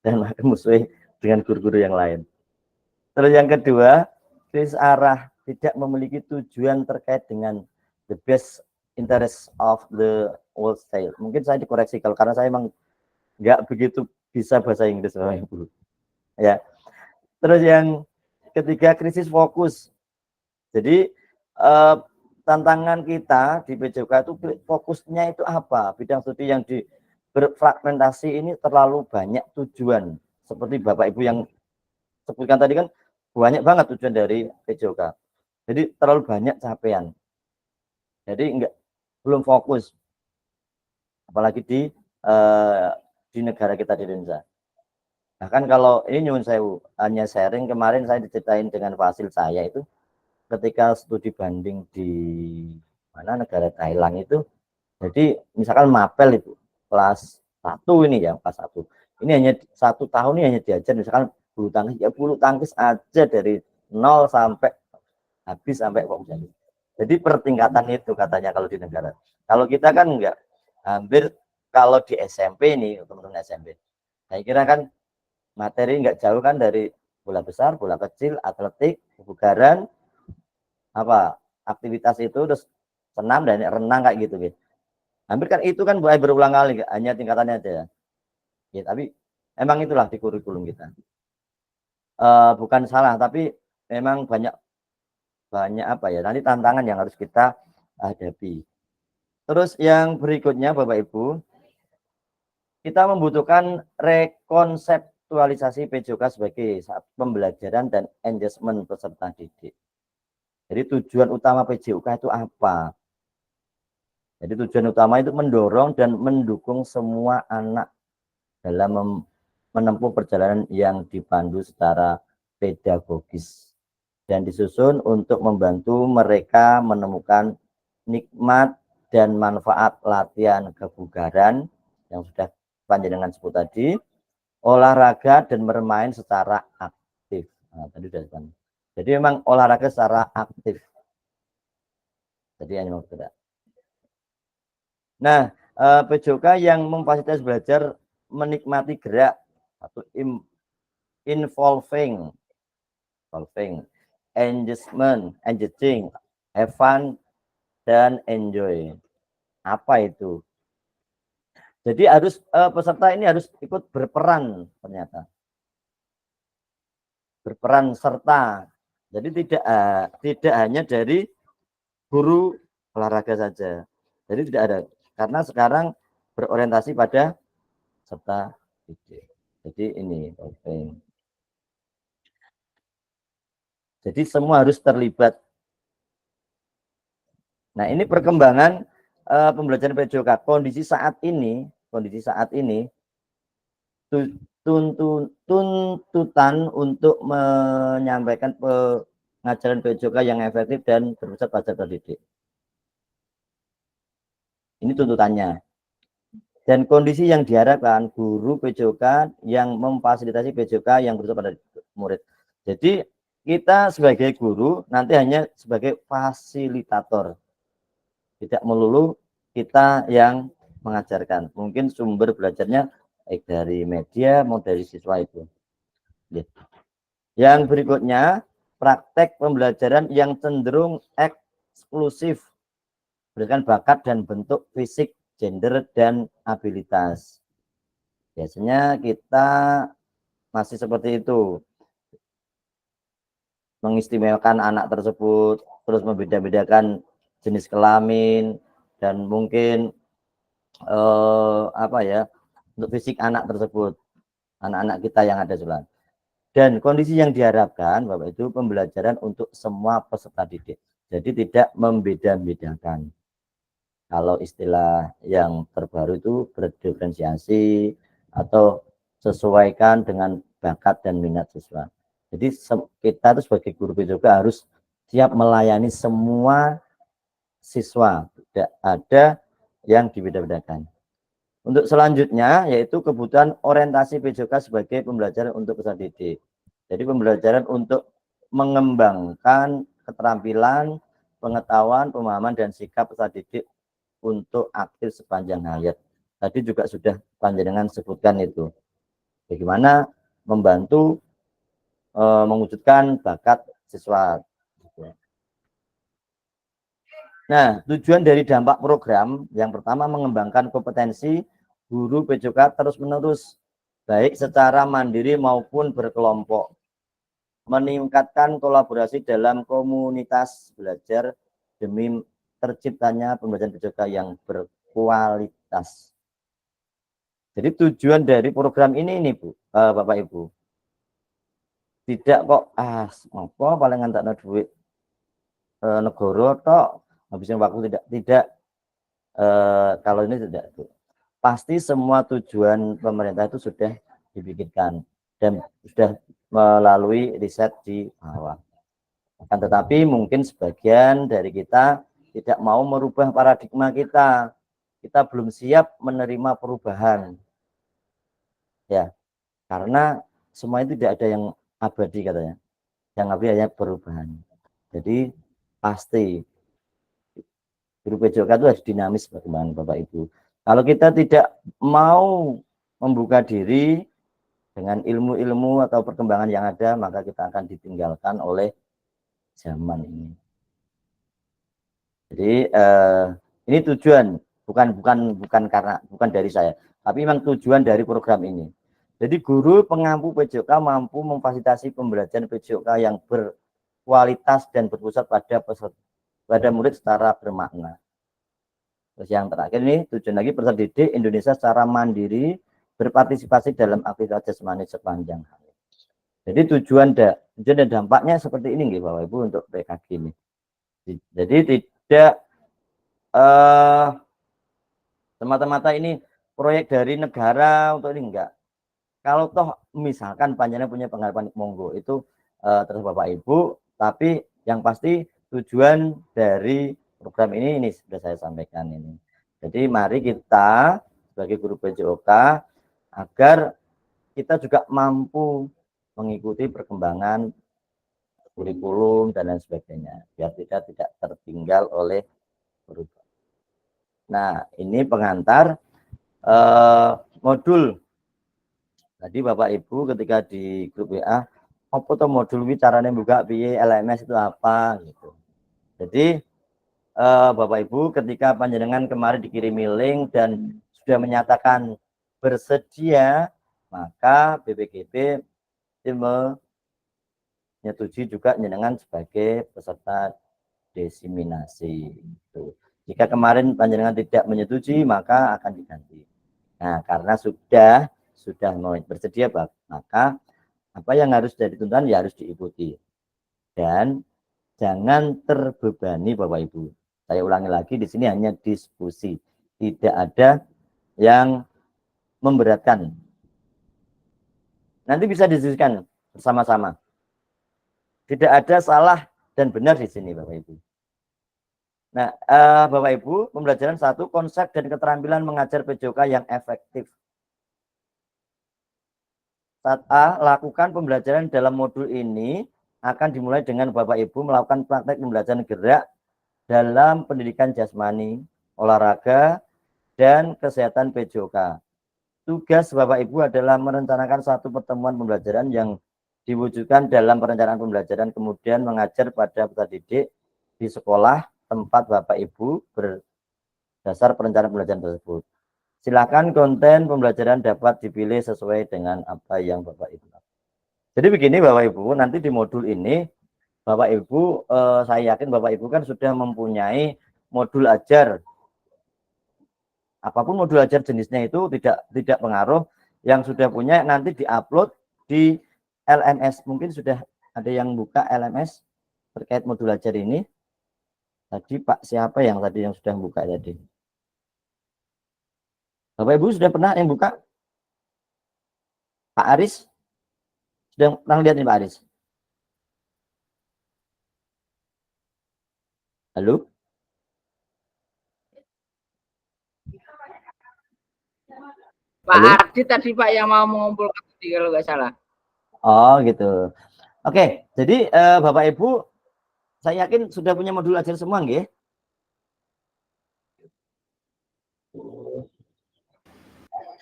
Dan akan musuhi dengan guru-guru yang lain. Terus yang kedua, krisis arah, tidak memiliki tujuan terkait dengan the best interest of the whole child. Mungkin saya dikoreksi kalau karena saya emang nggak begitu bisa bahasa Inggris Bapak Ibu. Ya. Terus yang ketiga, krisis fokus. Jadi tantangan kita di PJOK itu fokusnya itu apa? Bidang studi yang berfragmentasi ini terlalu banyak tujuan. Seperti Bapak Ibu yang sebutkan tadi kan banyak banget tujuan dari PJOK. Jadi terlalu banyak capaian. Jadi belum fokus. Apalagi di negara kita di Indonesia. Bahkan kalau ini nyuwun sewu, hanya sharing kemarin saya diceritain dengan fasil saya itu ketika studi banding di mana negara Thailand itu. Jadi misalkan mapel itu kelas 1 ini ya, kelas 1. Ini hanya 1 tahun ini hanya diajar misalkan bulu tangkis, ya bulu tangkis aja dari 0 sampai habis sampai fokus. Jadi pertingkatan itu katanya kalau di negara. Kalau kita kan enggak, hampir kalau di SMP nih teman-teman SMP. Saya kira kan materi enggak jauh kan dari bola besar, bola kecil, atletik, kebugaran, apa aktivitas itu terus senam dan renang kayak gitu gitu. Hampir kan itu kan berulang kali, hanya tingkatannya aja. Ya, tapi emang itulah di kurikulum kita. Bukan salah, tapi memang banyak apa ya, nanti tantangan yang harus kita hadapi. Terus yang berikutnya Bapak Ibu, kita membutuhkan rekonseptualisasi PJOK sebagai pembelajaran dan engagement peserta didik. Jadi tujuan utama PJOK itu apa? Jadi tujuan utama itu mendorong dan mendukung semua anak dalam menempuh perjalanan yang dipandu secara pedagogis dan disusun untuk membantu mereka menemukan nikmat dan manfaat latihan kebugaran yang sudah panjenengan sebut tadi, olahraga dan bermain secara aktif. Nah, tadi sudah disebut. Jadi memang olahraga secara aktif. Jadi hanya mau tidak. Nah, PJOK yang memfasilitasi belajar menikmati gerak atau involving, engagement, engaging, have fun, dan enjoy. Apa itu? Jadi harus peserta ini harus ikut berperan ternyata. Berperan serta. Jadi tidak hanya dari guru olahraga saja. Jadi tidak ada. Karena sekarang berorientasi pada serta didik. Jadi ini penting. Jadi semua harus terlibat. Nah, ini perkembangan pembelajaran PJOK. Kondisi saat ini tuntutan untuk menyampaikan pengajaran PJOK yang efektif dan berpusat pada terdidik. Ini tuntutannya. Dan kondisi yang diharapkan guru PJOK yang memfasilitasi PJOK yang berpusat pada murid. Jadi kita sebagai guru nanti hanya sebagai fasilitator. Tidak melulu kita yang mengajarkan. Mungkin sumber belajarnya baik dari media maupun dari siswa itu. Yang berikutnya, praktek pembelajaran yang cenderung eksklusif berdasarkan bakat dan bentuk fisik, gender, dan abilitas. Biasanya kita masih seperti itu. Mengistimewakan anak tersebut, terus membeda-bedakan jenis kelamin, dan mungkin untuk fisik anak tersebut, anak-anak kita yang ada Sulan. Dan kondisi yang diharapkan Bapak itu pembelajaran untuk semua peserta didik. Jadi tidak membeda-bedakan. Kalau istilah yang terbaru itu berdiferensiasi atau sesuaikan dengan bakat dan minat siswa. Jadi kita itu sebagai guru juga harus siap melayani semua siswa, tidak ada yang dibeda-bedakan. Untuk selanjutnya yaitu kebutuhan orientasi PJOK sebagai pembelajaran untuk peserta didik. Jadi pembelajaran untuk mengembangkan keterampilan, pengetahuan, pemahaman, dan sikap peserta didik untuk aktif sepanjang hayat. Tadi juga sudah panjenengan sebutkan itu. Bagaimana membantu mewujudkan bakat siswa. Nah, tujuan dari dampak program yang pertama mengembangkan kompetensi guru PJOK terus-menerus, baik secara mandiri maupun berkelompok. Meningkatkan kolaborasi dalam komunitas belajar demi terciptanya pembelajaran PJOK yang berkualitas. Jadi tujuan dari program ini Bu, Bapak Ibu. Tidak kok apa paling ngantakno duit negara tok habisin waktu, tidak kalau ini tidak Bu. Pasti semua tujuan pemerintah itu sudah dipikirkan dan sudah melalui riset di bawah. Akan tetapi mungkin sebagian dari kita tidak mau merubah paradigma kita. Kita belum siap menerima perubahan. Ya, karena semua itu tidak ada yang abadi katanya. Yang abadi hanya perubahan. Jadi pasti guru PJOK itu harus dinamis bagaimana Bapak Ibu. Kalau kita tidak mau membuka diri dengan ilmu-ilmu atau perkembangan yang ada, maka kita akan ditinggalkan oleh zaman ini. Jadi ini tujuan bukan dari saya, tapi memang tujuan dari program ini. Jadi guru pengampu PJOK mampu memfasilitasi pembelajaran PJOK yang berkualitas dan berpusat pada murid secara bermakna. Terus yang terakhir ini tujuan lagi peserta didik Indonesia secara mandiri berpartisipasi dalam aktivitas jasmani sepanjang hari. Jadi tujuan dan dampaknya seperti ini nih Bapak Ibu untuk PKG ini. Jadi tidak semata-mata ini proyek dari negara untuk ini enggak. Kalau toh misalkan panjenengan punya pengharapan monggo itu terus Bapak Ibu, tapi yang pasti tujuan dari program ini sudah saya sampaikan ini. Jadi mari kita sebagai guru PJOK agar kita juga mampu mengikuti perkembangan kurikulum dan lain sebagainya biar kita tidak tertinggal oleh perubahan. Nah, ini pengantar modul. Tadi Bapak Ibu ketika di grup WA, apa tuh modul ini caranya buka piye, LMS itu apa gitu. Jadi Bapak Ibu, ketika panjenengan kemarin dikirimi link dan sudah menyatakan bersedia, maka BPGB menyetujui juga jenengan sebagai peserta diseminasi. Jika kemarin panjenengan tidak menyetujui, maka akan diganti. Nah, karena sudah mau bersedia, maka apa yang harus jadi tuntutan ya harus diikuti. Dan jangan terbebani Bapak Ibu. Saya ulangi lagi, di sini hanya diskusi, tidak ada yang memberatkan. Nanti bisa didiskusikan bersama-sama. Tidak ada salah dan benar di sini Bapak Ibu. Nah, Bapak Ibu, pembelajaran 1, konsep dan keterampilan mengajar PJOK yang efektif. 1A, lakukan pembelajaran dalam modul ini akan dimulai dengan Bapak Ibu melakukan praktek pembelajaran gerak dalam pendidikan jasmani, olahraga, dan kesehatan PJOK. Tugas Bapak Ibu adalah merencanakan satu pertemuan pembelajaran yang diwujudkan dalam perencanaan pembelajaran, kemudian mengajar pada peserta didik di sekolah tempat Bapak Ibu berdasar perencanaan pembelajaran tersebut. Silakan konten pembelajaran dapat dipilih sesuai dengan apa yang Bapak Ibu. Jadi begini Bapak Ibu, nanti di modul ini Bapak Ibu, saya yakin Bapak Ibu kan sudah mempunyai modul ajar. Apapun modul ajar jenisnya itu tidak pengaruh. Yang sudah punya nanti diupload di LMS. Mungkin sudah ada yang buka LMS terkait modul ajar ini. Tadi Pak siapa yang tadi yang sudah buka tadi? Bapak Ibu sudah pernah yang buka? Pak Aris? Sudah pernah lihat nih Pak Aris? Halo? Pak Halo? Ardi tadi Pak yang mau mengumpulkan tadi kalau nggak salah. Oh gitu. Oke, jadi Bapak Ibu, saya yakin sudah punya modul ajar semua nggih?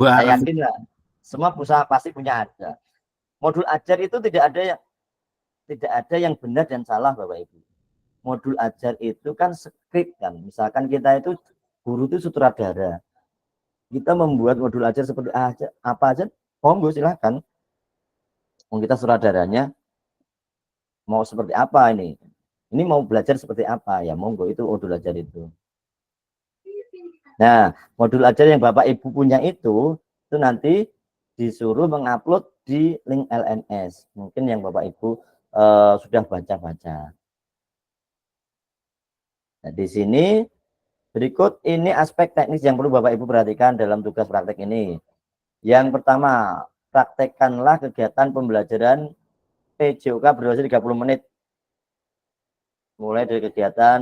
Saya yakin lah. Semua perusahaan pasti punya ada. Modul ajar itu tidak ada yang benar dan salah Bapak Ibu. Modul ajar itu kan skrip kan. Misalkan kita itu guru itu sutradara. Kita membuat modul ajar seperti apa aja, monggo silahkan. Kita sutradaranya mau seperti apa ini? Ini mau belajar seperti apa ya, monggo itu modul ajar itu. Nah, modul ajar yang Bapak Ibu punya itu nanti disuruh mengupload di link LMS. Mungkin yang Bapak Ibu sudah baca-baca. Nah, di sini berikut ini aspek teknis yang perlu Bapak Ibu perhatikan dalam tugas praktek ini. Yang pertama, praktekkanlah kegiatan pembelajaran PJOK berdurasi 30 menit. Mulai dari kegiatan,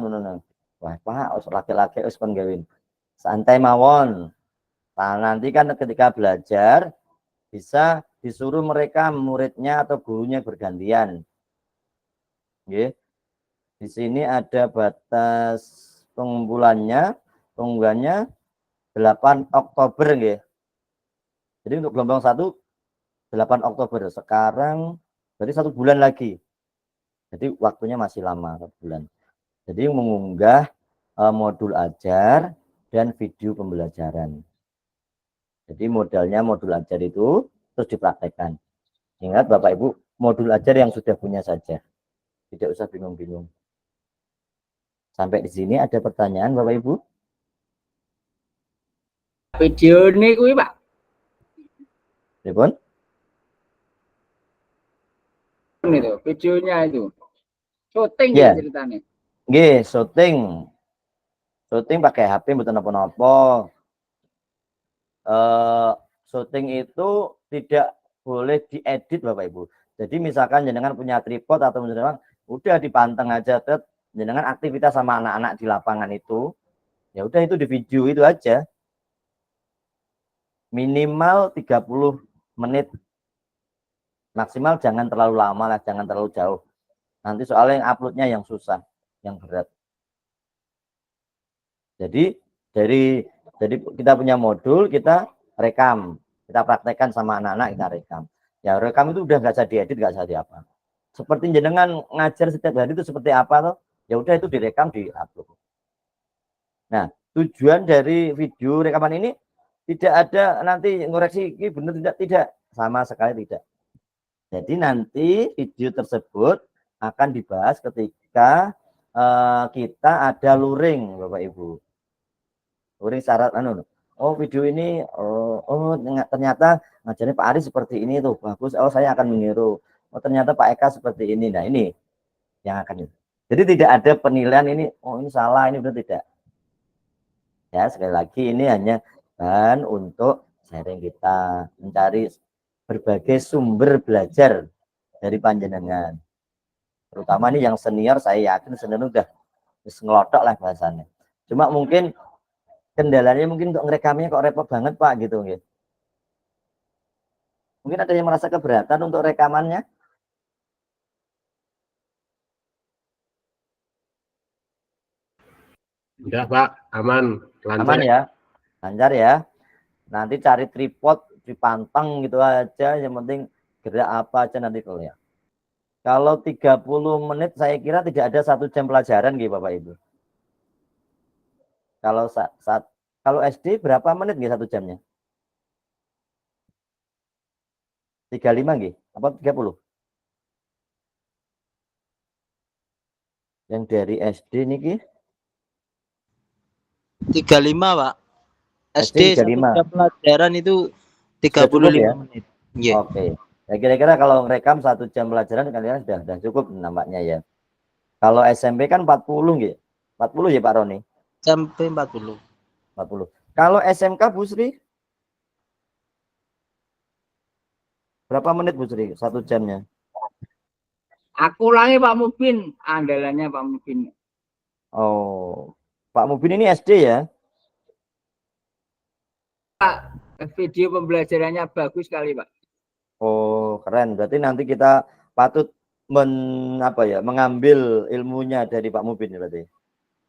wah Pak, laki-laki harus penggawin. Santai mawon. Nah, nanti kan ketika belajar bisa disuruh mereka muridnya atau gurunya bergantian. Oke. Di sini ada batas pengumpulannya 8 Oktober nggih. Jadi untuk gelombang 1 8 Oktober. Sekarang berarti 1 bulan lagi. Jadi waktunya masih lama, 1 bulan. Jadi mengunggah modul ajar dan video pembelajaran. Jadi modalnya modul ajar itu terus dipraktekkan. Ingat Bapak Ibu, modul ajar yang sudah punya saja. Tidak usah bingung-bingung. Sampai di sini ada pertanyaan Bapak Ibu? Video ini kuwi Pak. Telepon? Itu videonya itu. Syuting Ya. ceritanya. Nggih, syuting. Syuting pakai HP mboten napa-napa. Syuting itu tidak boleh diedit Bapak Ibu. Jadi misalkan jenengan punya tripod atau misalkan udah dipanteng aja, jenengan aktivitas sama anak-anak di lapangan itu, ya udah itu di video itu aja. Minimal 30 menit. Maksimal jangan terlalu lama lah, jangan terlalu jauh. Nanti soalnya yang uploadnya yang susah, yang berat. Jadi kita punya modul, kita rekam, kita praktekkan sama anak-anak, kita rekam. Ya rekam itu udah nggak usah diedit, nggak usah diapa. Seperti jenengan ngajar setiap hari itu seperti apa tuh? Ya udah itu direkam, diupload. Nah, tujuan dari video rekaman ini tidak ada nanti ngoreksi ini benar tidak, sama sekali tidak. Jadi nanti video tersebut akan dibahas ketika kita ada luring, Bapak Ibu. Luring syarat oh video ini ternyata ngajarnya Pak Ari seperti ini tuh bagus. Oh saya akan meniru. Oh ternyata Pak Eka seperti ini. Nah ini yang akan itu. Jadi tidak ada penilaian ini. Oh ini salah ini benar tidak. Ya sekali lagi ini hanya bahan untuk sharing kita mencari berbagai sumber belajar dari panjenengan. Terutama ini yang senior saya yakin senior udah ngelotok lah bahasanya. Cuma mungkin kendalanya mungkin untuk ngerekamnya kok repot banget Pak gitu gitu. Mungkin ada yang merasa keberatan untuk rekamannya. Enggak Pak, aman, lancar. Aman ya, lancar ya. Nanti cari tripod, dipantang gitu aja. Yang penting gerak apa aja nanti kalau ya. Kalau 30 menit saya kira tidak ada 1 jam pelajaran gitu Bapak Ibu. Kalau SD berapa menit nggih 1 jamnya? 35 nggih, apa 30? Yang dari SD niki 35, Pak. SD 35. 1 jam pelajaran itu 35 ya? menit. Yeah. Oke. Ya kira-kira kalau ngerekam 1 jam pelajaran kalian sudah cukup nampaknya ya. Kalau SMP kan 40 nggih. 40 ya Pak Roni? Sampai 40. 40. Kalau SMK Bu Sri? Berapa menit Bu Sri 1 jamnya? Aku ulangi Pak Mubin, andalannya Pak Mubin. Oh. Pak Mubin ini SD ya? Pak, video pembelajarannya bagus sekali Pak. Oh, keren. Berarti nanti kita patut mengambil ilmunya dari Pak Mubin berarti.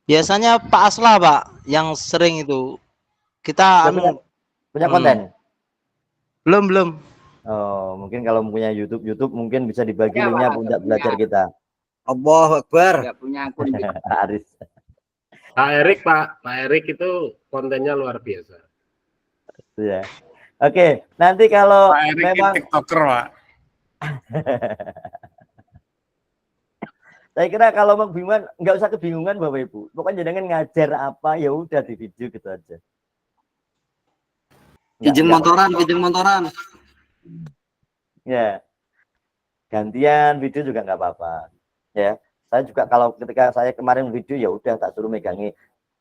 Biasanya Pak Asla, Pak, yang sering itu. Kita punya konten? Belum. Oh, mungkin kalau punya YouTube mungkin bisa dibagi linknya untuk belajar kita. Allahu Akbar. Enggak punya akun. Aris. Pak Erik itu kontennya luar biasa. Ya. Oke, nanti kalau Pak Erik memang TikToker, Pak. Saya kira kalau membingungan nggak usah kebingungan Bapak Ibu. Pokoknya jangan ngajar apa ya udah di video gitu aja. Pinjam motoran. Ya. Gantian video juga nggak apa-apa. Ya. Saya juga kalau ketika saya kemarin video ya udah tak suruh megangi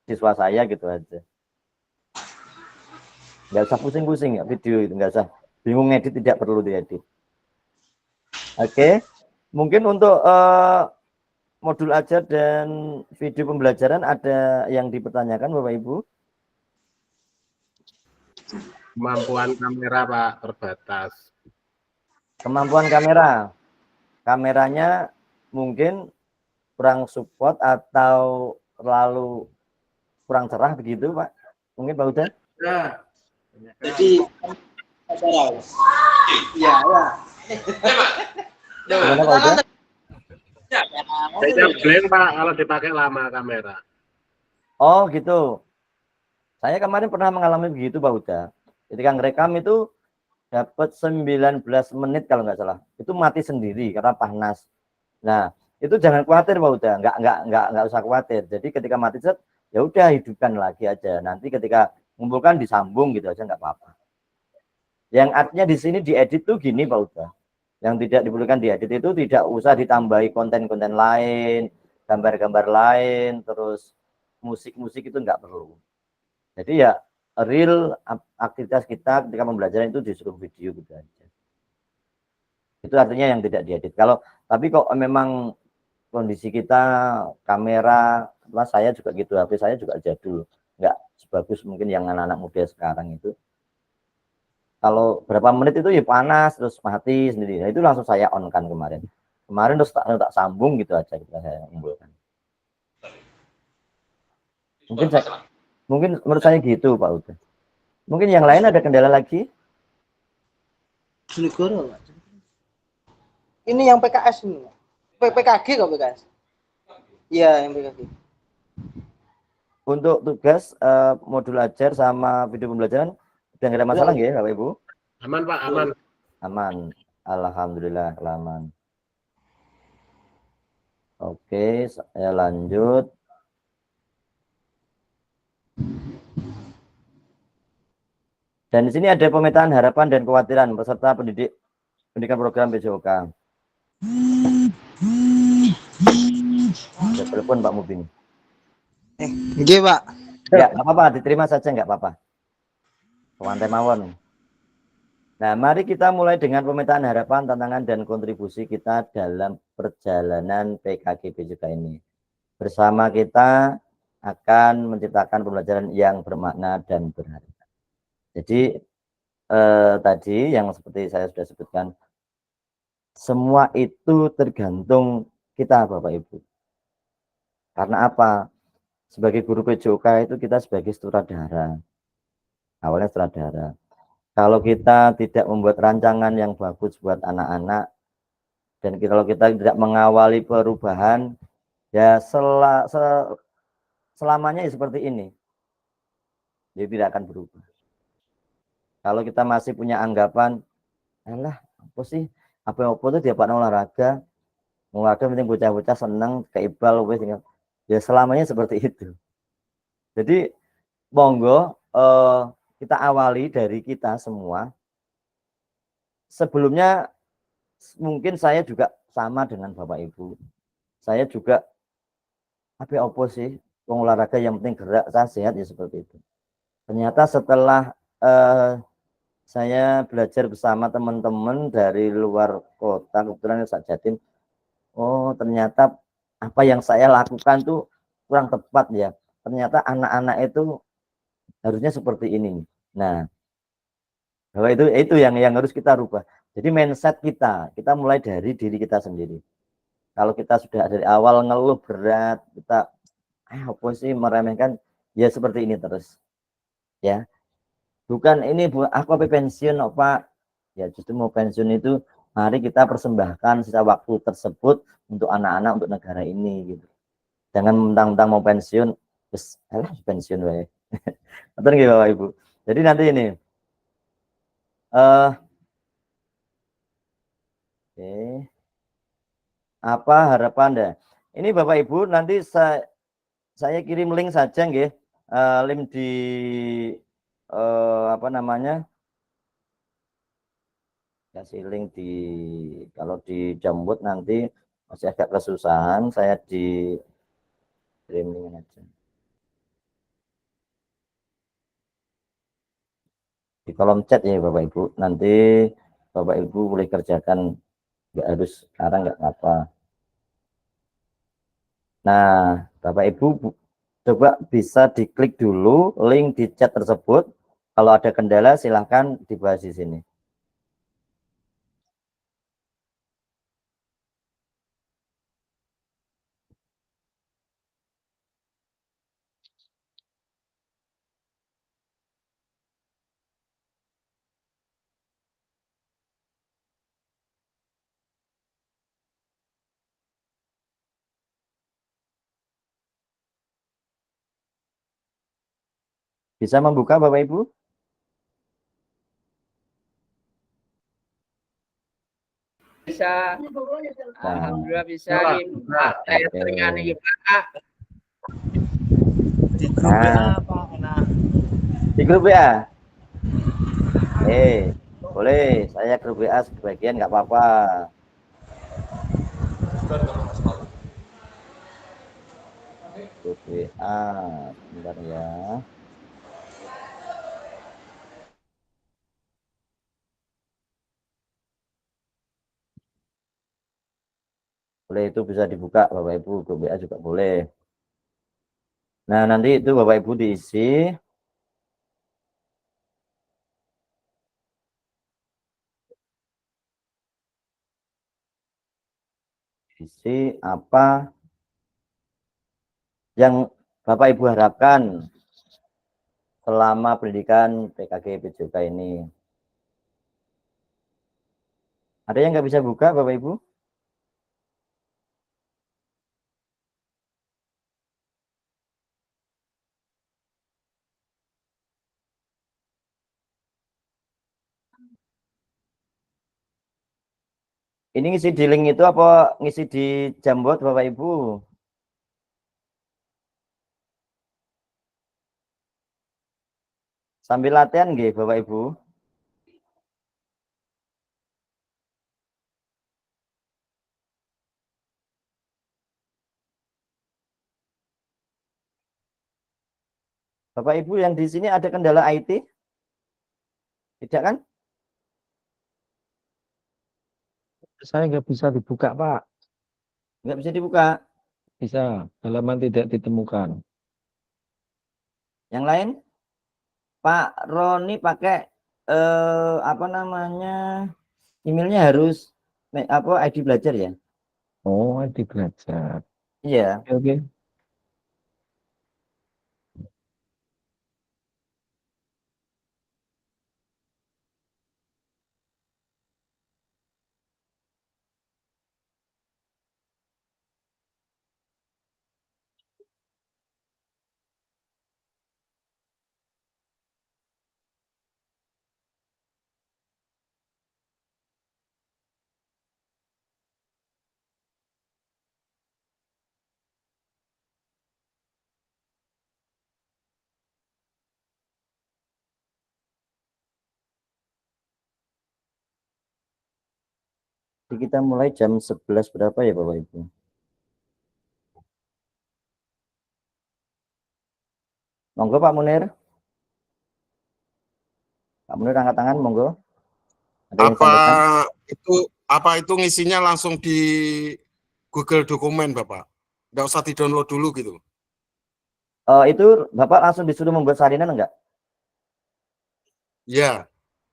siswa saya gitu aja. Nggak usah pusing-pusing ya video itu, nggak usah bingung edit, tidak perlu diedit. Oke. Mungkin untuk modul ajar dan video pembelajaran ada yang dipertanyakan Bapak Ibu? Kemampuan kamera Pak terbatas. Kemampuan kamera. Kameranya mungkin kurang support atau terlalu kurang cerah begitu Pak? Mungkin Pak Uda? Ya. Jadi ya. Gimana Pak Uda? Saya blank Pak kalau dipakai lama kamera. Oh gitu. Saya kemarin pernah mengalami begitu Pak Uda. Ketika ngerekam itu dapat 19 menit kalau nggak salah. Itu mati sendiri karena panas. Nah, itu jangan khawatir Pak Uda. Nggak usah khawatir. Jadi ketika mati set, ya udah hidupkan lagi aja. Nanti ketika ngumpulkan disambung gitu aja nggak apa-apa. Yang artinya di sini diedit tuh gini Pak Uda. Yang tidak diperlukan diedit itu tidak usah ditambahi konten-konten lain, gambar-gambar lain, terus musik-musik itu nggak perlu. Jadi ya real aktivitas kita ketika pembelajaran itu disuruh video gitu aja. Itu artinya yang tidak diedit. Tapi kok memang kondisi kita kamera, saya juga gitu, HP saya juga jadul, nggak sebagus mungkin yang anak-anak muda sekarang itu. Kalau berapa menit itu ya panas terus mati sendiri. Nah, itu langsung saya on kan kemarin terus tak sambung gitu aja kita saya kumpulkan. Mungkin menurut saya gitu Pak Uda. Mungkin yang lain ada kendala lagi? Ini yang PKS ini. PKG kok PKS? Iya, yang PKG. untuk tugas modul ajar sama video pembelajaran udah nggak ada masalah nggak ya Bapak Ibu? Aman Pak, aman. Aman. Alhamdulillah aman. Oke, saya lanjut. Dan di sini ada pemetaan harapan dan kekhawatiran peserta pendidikan program PJOK. Ada telepon Pak Mubin. Nggih, Pak. Ya, nggak apa-apa, diterima saja nggak apa-apa. Kawan mawon. Nah, mari kita mulai dengan pemetaan harapan, tantangan, dan kontribusi kita dalam perjalanan PKG PJOK ini. Bersama kita akan menciptakan pembelajaran yang bermakna dan berharga. Jadi tadi yang seperti saya sudah sebutkan, semua itu tergantung kita Bapak Ibu. Karena apa? Sebagai guru PJOK itu kita sebagai sutradara. Awalnya sutradara. Kalau kita tidak membuat rancangan yang bagus buat anak-anak, dan kalau kita tidak mengawali perubahan, ya selamanya seperti ini. Dia tidak akan berubah. Kalau kita masih punya anggapan, alah, apa sih? Apa itu dia pak olahraga penting bocah-bocah seneng keibal, ya selamanya seperti itu. Jadi monggo kita awali dari kita semua. Sebelumnya mungkin saya juga sama dengan Bapak Ibu. Saya juga apa sih olahraga yang penting gerak, saya sehat ya seperti itu. Ternyata setelah saya belajar bersama teman-teman dari luar kota, kebetulan Sak Jatim, oh ternyata apa yang saya lakukan tuh kurang tepat ya. Ternyata anak-anak itu harusnya seperti ini. Nah, bahwa itu yang harus kita rubah. Jadi mindset kita mulai dari diri kita sendiri. Kalau kita sudah dari awal ngeluh berat, kita apa sih meremehkan, ya seperti ini terus. Ya. Bukan ini aku pensiun Pak. Ya justru mau pensiun itu mari kita persembahkan sisa waktu tersebut untuk anak-anak, untuk negara ini gitu. Jangan mentang-mentang mau pensiun, terus pensiun wae. Betul nggih Bapak Ibu. Jadi nanti ini apa harapan Anda? Ini Bapak Ibu nanti saya kirim link saja nggih. Link di apa namanya? Kasih link di kalau di Jamwood nanti masih agak kesusahan, saya di streaming aja. Di kolom chat ya Bapak Ibu. Nanti Bapak Ibu boleh kerjakan, nggak harus sekarang, nggak apa-apa. Nah, Bapak Ibu coba bisa diklik dulu link di chat tersebut. Kalau ada kendala silahkan dibahas di sini. Bisa membuka Bapak Ibu? Bisa. Alhamdulillah bisa Nah, dibuka layarnya nih Pak. Di grup WA, Pak. Nah. Di grup WA. Boleh, saya grup WA sebagian nggak apa-apa. Grup WA, sebentar ya. Boleh, itu bisa dibuka Bapak Ibu, grup WA juga boleh. Nah, nanti itu Bapak Ibu diisi. Isi apa yang Bapak Ibu harapkan selama pendidikan PKG PJOK ini. Ada yang nggak bisa buka Bapak Ibu? Ini ngisi di link itu apa ngisi di Jamboard Bapak Ibu? Sambil latihan nggih Bapak Ibu? Bapak Ibu yang di sini ada kendala IT? Tidak kan? Saya nggak bisa dibuka, Pak. Nggak bisa dibuka. Bisa, halaman tidak ditemukan. Yang lain? Pak Roni pakai apa namanya? Emailnya harus apa ID belajar ya? Oh, di belajar. Iya. Oke, oke. Jadi kita mulai jam 11 berapa ya Bapak Ibu? Monggo Pak Munir. Pak Munir angkat tangan monggo. Ada yang sampaikan? Apa itu ngisinya langsung di Google Dokumen, Bapak? Nggak usah di-download dulu gitu. Itu Bapak langsung disuruh membuat salinan enggak? Ya.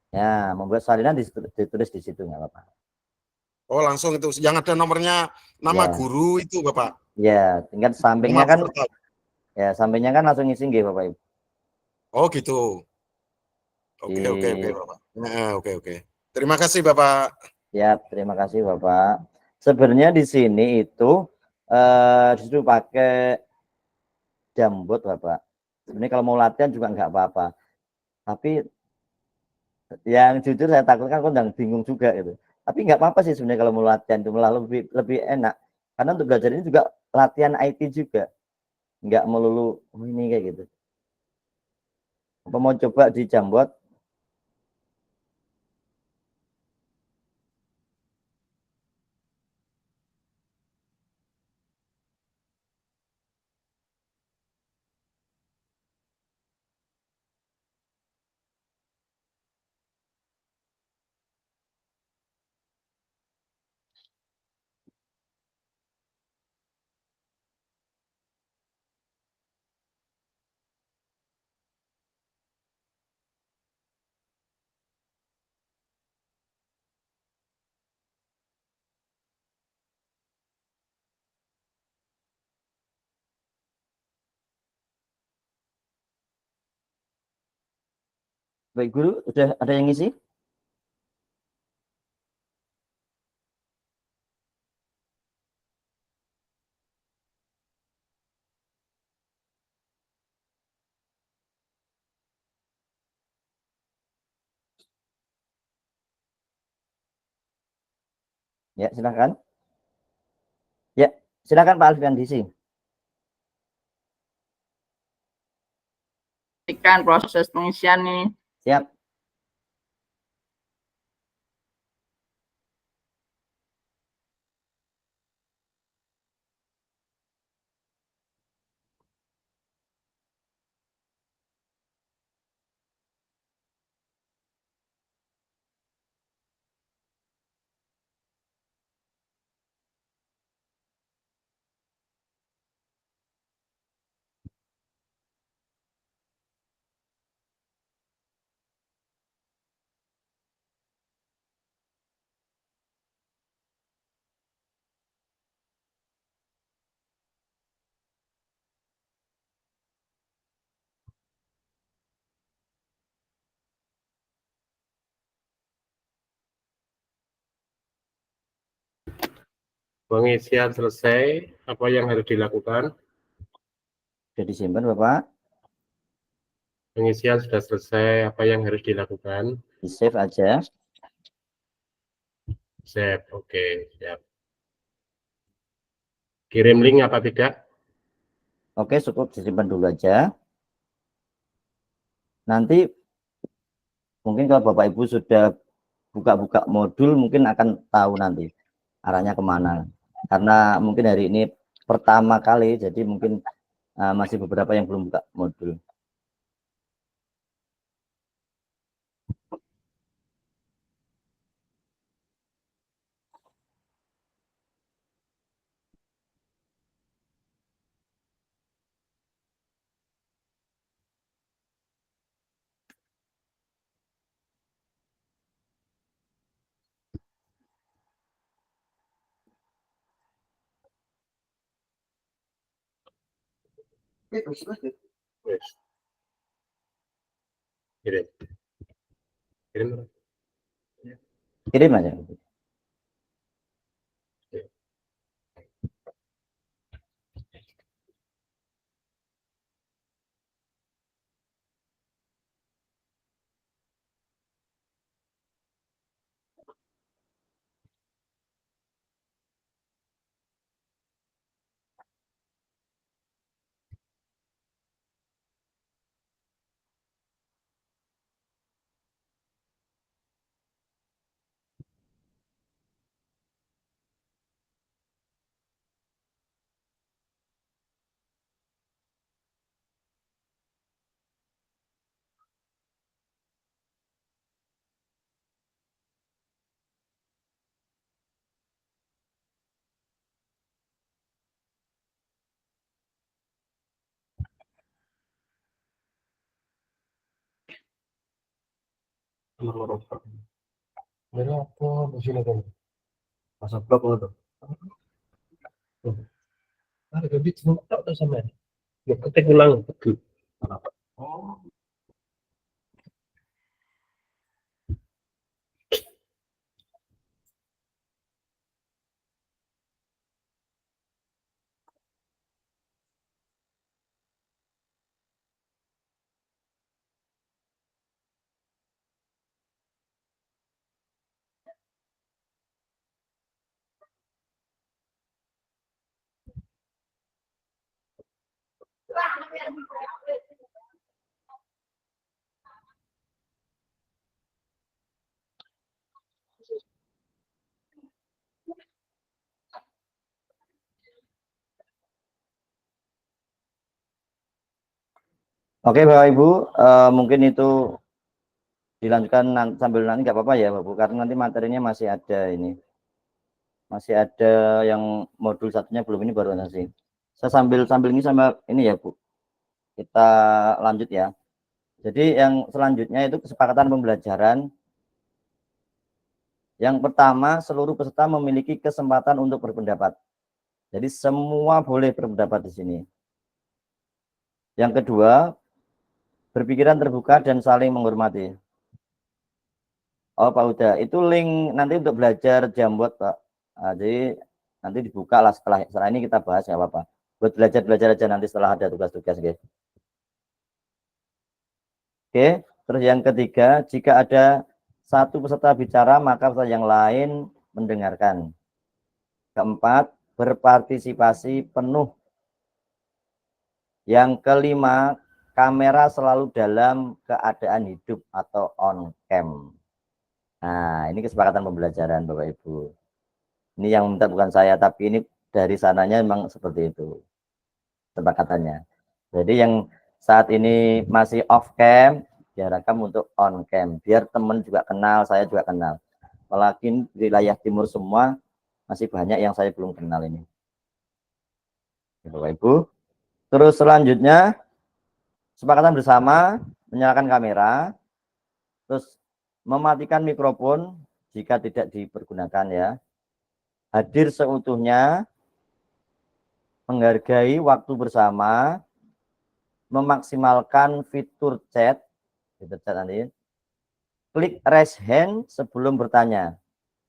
Ya, membuat salinan ditulis di situ enggak apa-apa. Oh, langsung itu. Yang ada nomornya nama Ya. guru itu, Bapak. Ya, tinggal sampingnya Nama kan peserta. ya, sampingnya kan langsung ngisi nggih Bapak Ibu. Oh, gitu. Oke, oke, oke, Di Bapak. Nah, oke, oke. Terima kasih, Bapak. Ya, terima kasih Bapak. Sebenarnya di sini itu disuruh pakai Jamboard Bapak. Sebenarnya kalau mau latihan juga nggak apa-apa. Tapi yang jujur saya takutkan kondang bingung juga gitu. Tapi nggak apa-apa sih sebenarnya kalau mau latihan itu malah lebih enak. Karena untuk belajar ini juga latihan IT juga. Nggak melulu oh ini kayak gitu. Apa mau coba di Jamboard? Baik guru, udah ada yang ngisi? Ya, silakan. Ya, silakan Pak Alfian diisi. Proses pengisian ini. Siap. Pengisian selesai, apa yang harus dilakukan? Sudah disimpan Bapak. Pengisian sudah selesai, apa yang harus dilakukan? Di save aja. Siap, oke, siap. Kirim link apa tidak? Oke, cukup disimpan dulu aja. Nanti mungkin kalau Bapak Ibu sudah buka-buka modul mungkin akan tahu nanti arahnya kemana. Karena mungkin hari ini pertama kali, jadi mungkin masih beberapa yang belum buka modul. Wes. Kirim. Kirim. Kirim aja. Berapa sini kan? Masa blok itu. Ada bit semua tak sama. Ya, ketik ulang. Oke Bapak Ibu, mungkin itu dilanjutkan sambil nanti nggak apa-apa ya Bapak, karena nanti materinya masih ada ini. Masih ada yang modul satunya belum, ini baru nanti. Saya sambil ini sama ini ya Bu. Kita lanjut ya. Jadi yang selanjutnya itu kesepakatan pembelajaran. Yang pertama, seluruh peserta memiliki kesempatan untuk berpendapat. Jadi semua boleh berpendapat di sini. Yang kedua, berpikiran terbuka dan saling menghormati. Oh Pak Uda, itu link nanti untuk belajar Jamboard Pak. Jadi nanti dibuka lah setelah ini kita bahas ya apa-apa. Buat belajar aja nanti setelah ada tugas-tugas guys. Oke, terus yang ketiga, jika ada satu peserta bicara maka peserta yang lain mendengarkan. Keempat, berpartisipasi penuh. Yang kelima, kamera selalu dalam keadaan hidup atau on cam. Nah, ini kesepakatan pembelajaran Bapak Ibu. Ini yang minta bukan saya, tapi ini dari sananya memang seperti itu kesepakatannya. Jadi yang saat ini masih off cam, diharapkan untuk on cam. Biar teman juga kenal, saya juga kenal. Apalagi wilayah timur semua, masih banyak yang saya belum kenal ini. Bapak Ibu. Terus selanjutnya, kesepakatan bersama, menyalakan kamera, terus mematikan mikrofon jika tidak dipergunakan ya. Hadir seutuhnya, menghargai waktu bersama, memaksimalkan fitur chat nanti, klik raise hand sebelum bertanya.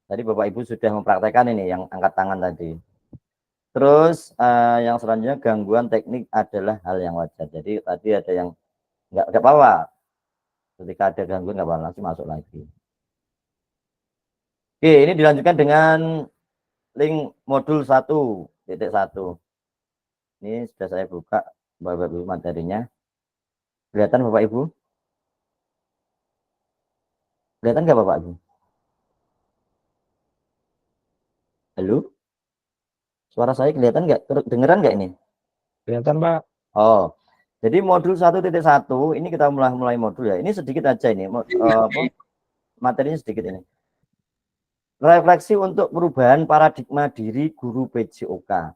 Tadi Bapak Ibu sudah mempraktekkan ini yang angkat tangan tadi. Terus yang selanjutnya, gangguan teknik adalah hal yang wajar. Jadi tadi ada yang nggak apa-apa. Ketika ada gangguan nggak apa-apa, langsung masuk lagi. Oke, ini dilanjutkan dengan link modul 1.1. Ini sudah saya buka Bapak Ibu materinya. Kelihatan Bapak Ibu? Kelihatan nggak Bapak Ibu? Halo? Suara saya kelihatan nggak? Dengeran nggak ini? Kelihatan, Pak. Oh, jadi modul 1.1 ini kita mulai modul ya. Ini sedikit aja ini, materinya sedikit ini. Refleksi untuk perubahan paradigma diri guru PJOK.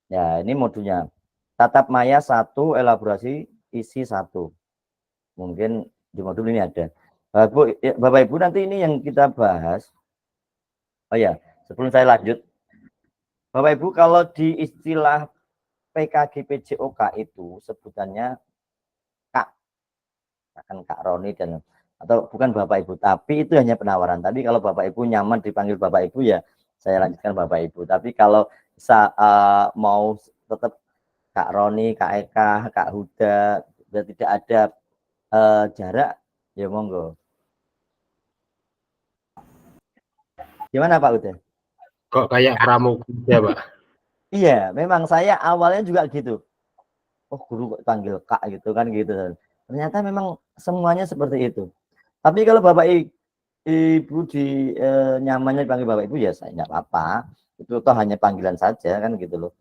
Ya, ini modulnya. Tatap maya 1, elaborasi isi 1. Mungkin di modul ini ada. Bapak Ibu nanti ini yang kita bahas. Oh ya, sebelum saya lanjut. Bapak Ibu kalau di istilah PKG PJOK itu sebutannya Kak. Akan Kak Roni dan atau bukan Bapak Ibu, tapi itu hanya penawaran. Tapi kalau Bapak Ibu nyaman dipanggil Bapak Ibu ya saya lanjutkan Bapak Ibu. Tapi kalau mau tetap Kak Roni, Kak Eka, Kak Huda, tidak ada jarak, ya monggo. Gimana Pak Huda? Kok kayak pramuka ya, Pak? Iya, memang saya awalnya juga gitu. Oh guru kok panggil Kak gitu kan gitu. Ternyata memang semuanya seperti itu. Tapi kalau Bapak Ibu nyamannya dipanggil Bapak Ibu ya saya nggak apa-apa. Itu toh hanya panggilan saja kan gitu loh.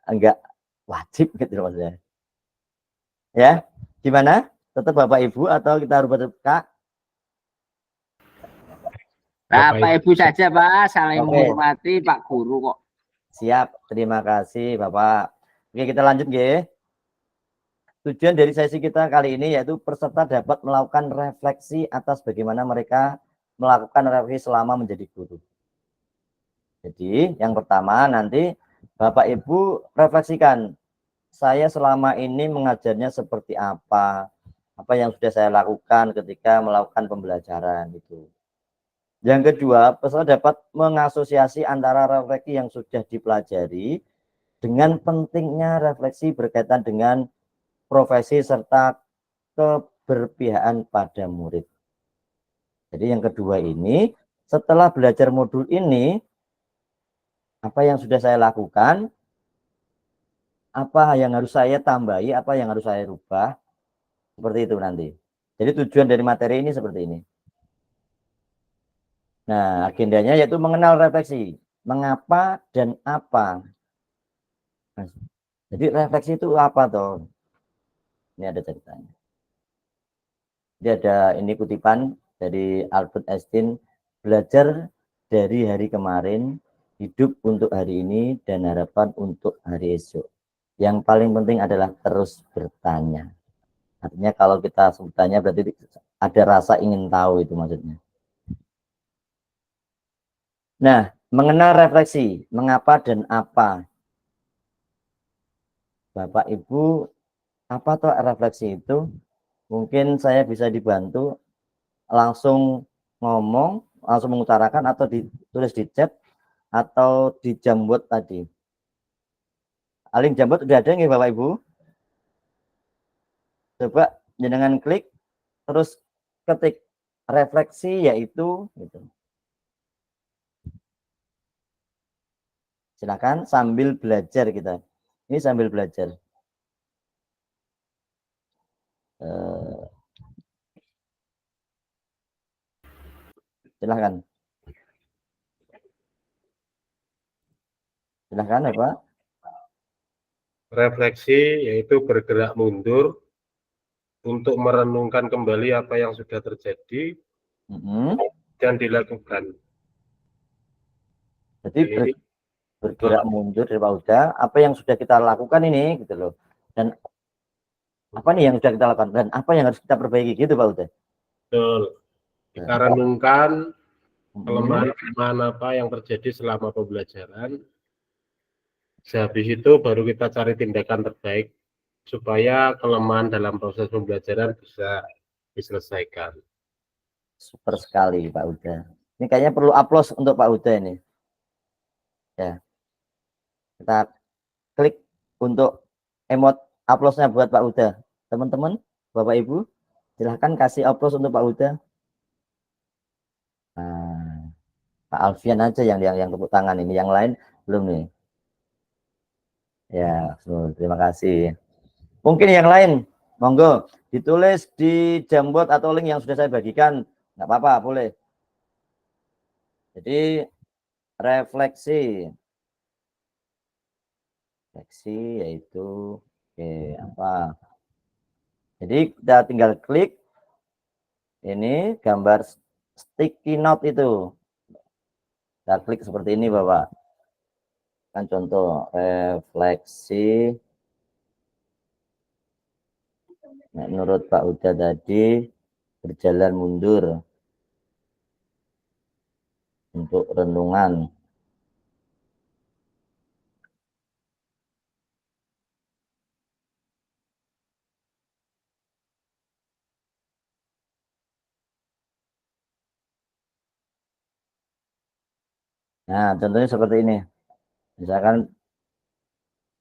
Enggak wajib gitu loh maksudnya. Ya, gimana? Tetap Bapak Ibu atau kita rubah Kak? Bapak Ibu saja Pak, saling Oke. menghormati Pak Guru kok. Siap, terima kasih Bapak. Oke, kita lanjut nggih. Tujuan dari sesi kita kali ini yaitu peserta dapat melakukan refleksi atas bagaimana mereka melakukan refleksi selama menjadi guru. Jadi yang pertama nanti Bapak Ibu refleksikan, saya selama ini mengajarnya seperti apa yang sudah saya lakukan ketika melakukan pembelajaran itu. Yang kedua, peserta dapat mengasosiasi antara refleksi yang sudah dipelajari dengan pentingnya refleksi berkaitan dengan profesi serta keberpihakan pada murid. Jadi yang kedua ini, setelah belajar modul ini, apa yang sudah saya lakukan, apa yang harus saya tambahi, apa yang harus saya rubah, seperti itu nanti. Jadi tujuan dari materi ini seperti ini. Nah, agendanya yaitu mengenal refleksi. Mengapa dan apa. Nah, jadi refleksi itu apa toh? Ini ada ceritanya. Jadi ada ini kutipan dari Albert Einstein, belajar dari hari kemarin, hidup untuk hari ini, dan harapan untuk hari esok. Yang paling penting adalah terus bertanya. Artinya kalau kita bertanya berarti ada rasa ingin tahu itu maksudnya. Nah, mengenal refleksi, mengapa dan apa. Bapak Ibu, apa toh refleksi itu? Mungkin saya bisa dibantu langsung ngomong, langsung mengutarakan atau ditulis di chat atau di Jamboard tadi. Link Jamboard udah ada nggih Bapak Ibu? Coba jenengan klik terus ketik refleksi yaitu gitu. Silakan sambil belajar kita. Ini sambil belajar. Silahkan. Silahkan Bapak. Refleksi yaitu bergerak mundur untuk merenungkan kembali apa yang sudah terjadi dan dilakukan. Jadi bergerak mundur dari Pak Huda, apa yang sudah kita lakukan ini gitu loh. Dan apa nih yang sudah kita lakukan dan apa yang harus kita perbaiki gitu Pak Huda. Betul. Kita renungkan kelemahan apa yang terjadi selama pembelajaran. Sehabis itu baru kita cari tindakan terbaik supaya kelemahan dalam proses pembelajaran bisa diselesaikan. Super sekali Pak Huda. Ini kayaknya perlu aplaus untuk Pak Huda ini. Ya. Kita klik untuk emot aplausnya buat Pak Huda. Teman-teman, Bapak Ibu, silahkan kasih aplaus untuk Pak Huda. Nah, Pak Alfian aja yang tepuk tangan ini, yang lain belum nih. Ya, terima kasih. Mungkin yang lain, monggo ditulis di Jamboard atau link yang sudah saya bagikan, nggak apa-apa, boleh. Jadi refleksi yaitu apa? Jadi kita tinggal klik ini gambar sticky note itu. Kita klik seperti ini, Bapak. Kan contoh refleksi. Nah, menurut Pak Huda tadi berjalan mundur untuk renungan. Nah, contohnya seperti ini. Misalkan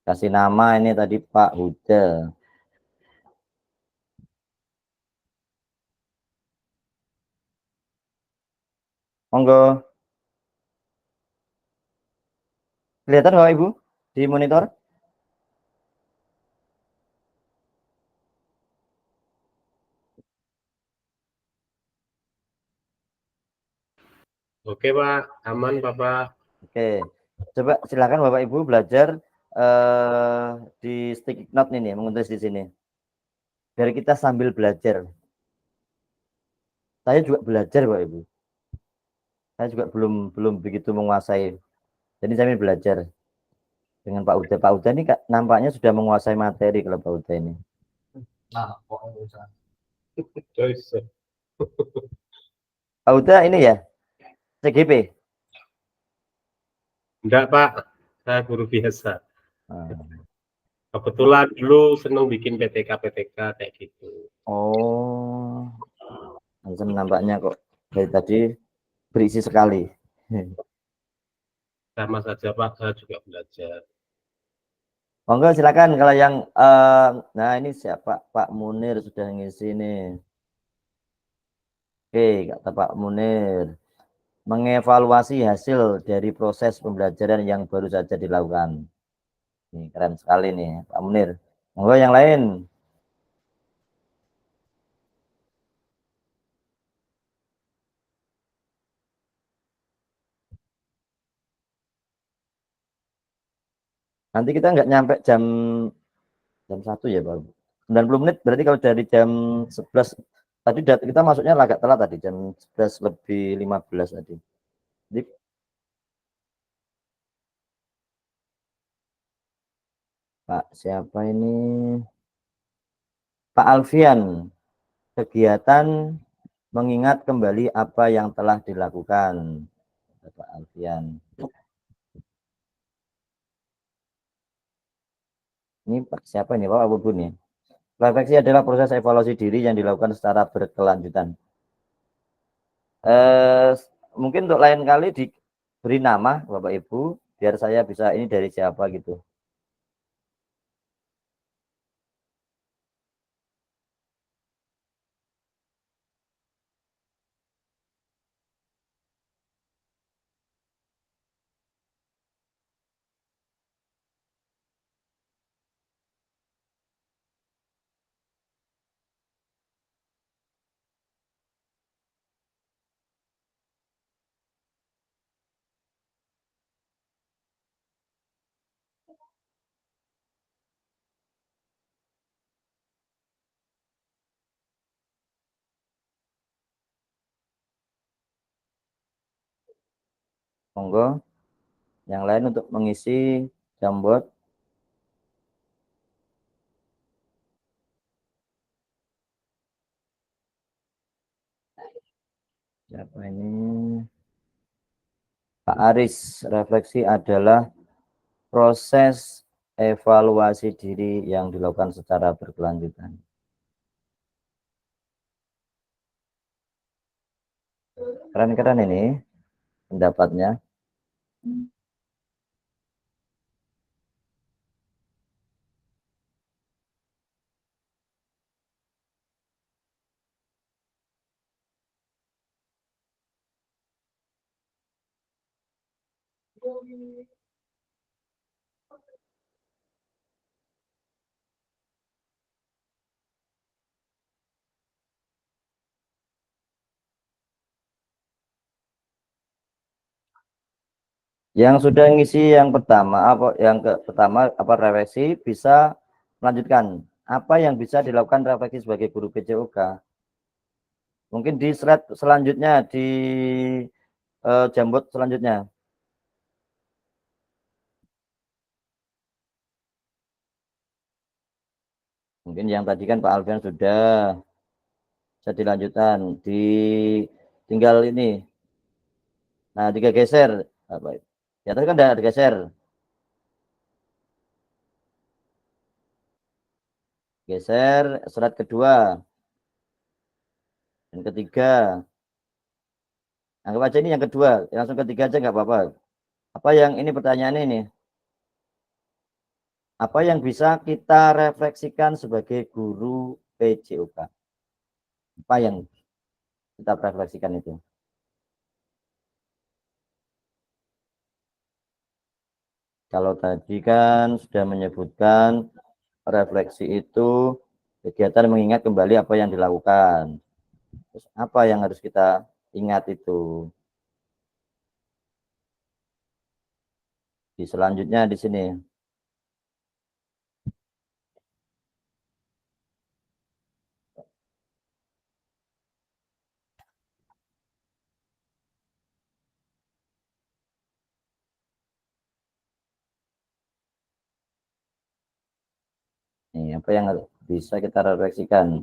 kasih nama ini tadi Pak Huda. Monggo. Kelihatan Bapak Ibu di monitor? Oke Pak, aman Bapak. Oke. Coba silakan Bapak Ibu belajar di sticky note ini, mengetulis di sini. Biar kita sambil belajar. Saya juga belajar Bapak Ibu. Saya juga belum begitu menguasai. Jadi saya belajar dengan Pak Uda. Pak Uda ini nampaknya sudah menguasai materi kalau Pak Uda ini. Nah, pokoknya bisa. Pak Uda ini ya, CGP. Enggak Pak, saya guru biasa. Hmm. Kebetulan dulu seneng bikin PTK kayak gitu. Oh, langsung nampaknya kok dari tadi berisi sekali. Sama saja Pak, saya juga belajar. Monggo silakan kalau yang nah ini siapa Pak Munir sudah ngisi nih. Oke, kata Pak Munir, mengevaluasi hasil dari proses pembelajaran yang baru saja dilakukan. Ini keren sekali nih Pak Munir. Monggo yang lain. Nanti kita nggak nyampe jam 1 ya Pak. 90 menit berarti kalau dari jam 11 tadi kita masuknya agak telat tadi jam 11 lebih 15 tadi. Jadi Pak siapa ini? Pak Alfian, kegiatan mengingat kembali apa yang telah dilakukan. Pak Alfian. Ini Pak siapa ini Pak Abu nih? Refleksi adalah proses evaluasi diri yang dilakukan secara berkelanjutan. Eh, mungkin untuk lain kali diberi nama Bapak Ibu biar saya bisa ini dari siapa gitu. Monggo yang lain untuk mengisi Jamboard. Siapa ini? Pak Aris, refleksi adalah proses evaluasi diri yang dilakukan secara berkelanjutan. Keren-keren ini pendapatnya. Yang sudah ngisi yang pertama apa yang pertama apa refleksi bisa melanjutkan. Apa yang bisa dilakukan refleksi sebagai guru PJOK? Mungkin di slide selanjutnya di Jambot selanjutnya. Mungkin yang tadi kan Pak Alfian sudah bisa dilanjutkan di tinggal ini. Nah, tiga geser. Apa? Ya tadi kan ada geser. Geser slide kedua dan ketiga. Anggap aja ini yang kedua, langsung ketiga aja nggak apa-apa. Apa yang ini pertanyaan ini? Apa yang bisa kita refleksikan sebagai guru PJOK? Apa yang kita refleksikan itu? Kalau tadi kan sudah menyebutkan refleksi itu kegiatan mengingat kembali apa yang dilakukan. Terus apa yang harus kita ingat itu? Di selanjutnya di sini. Nih, apa yang bisa kita refleksikan?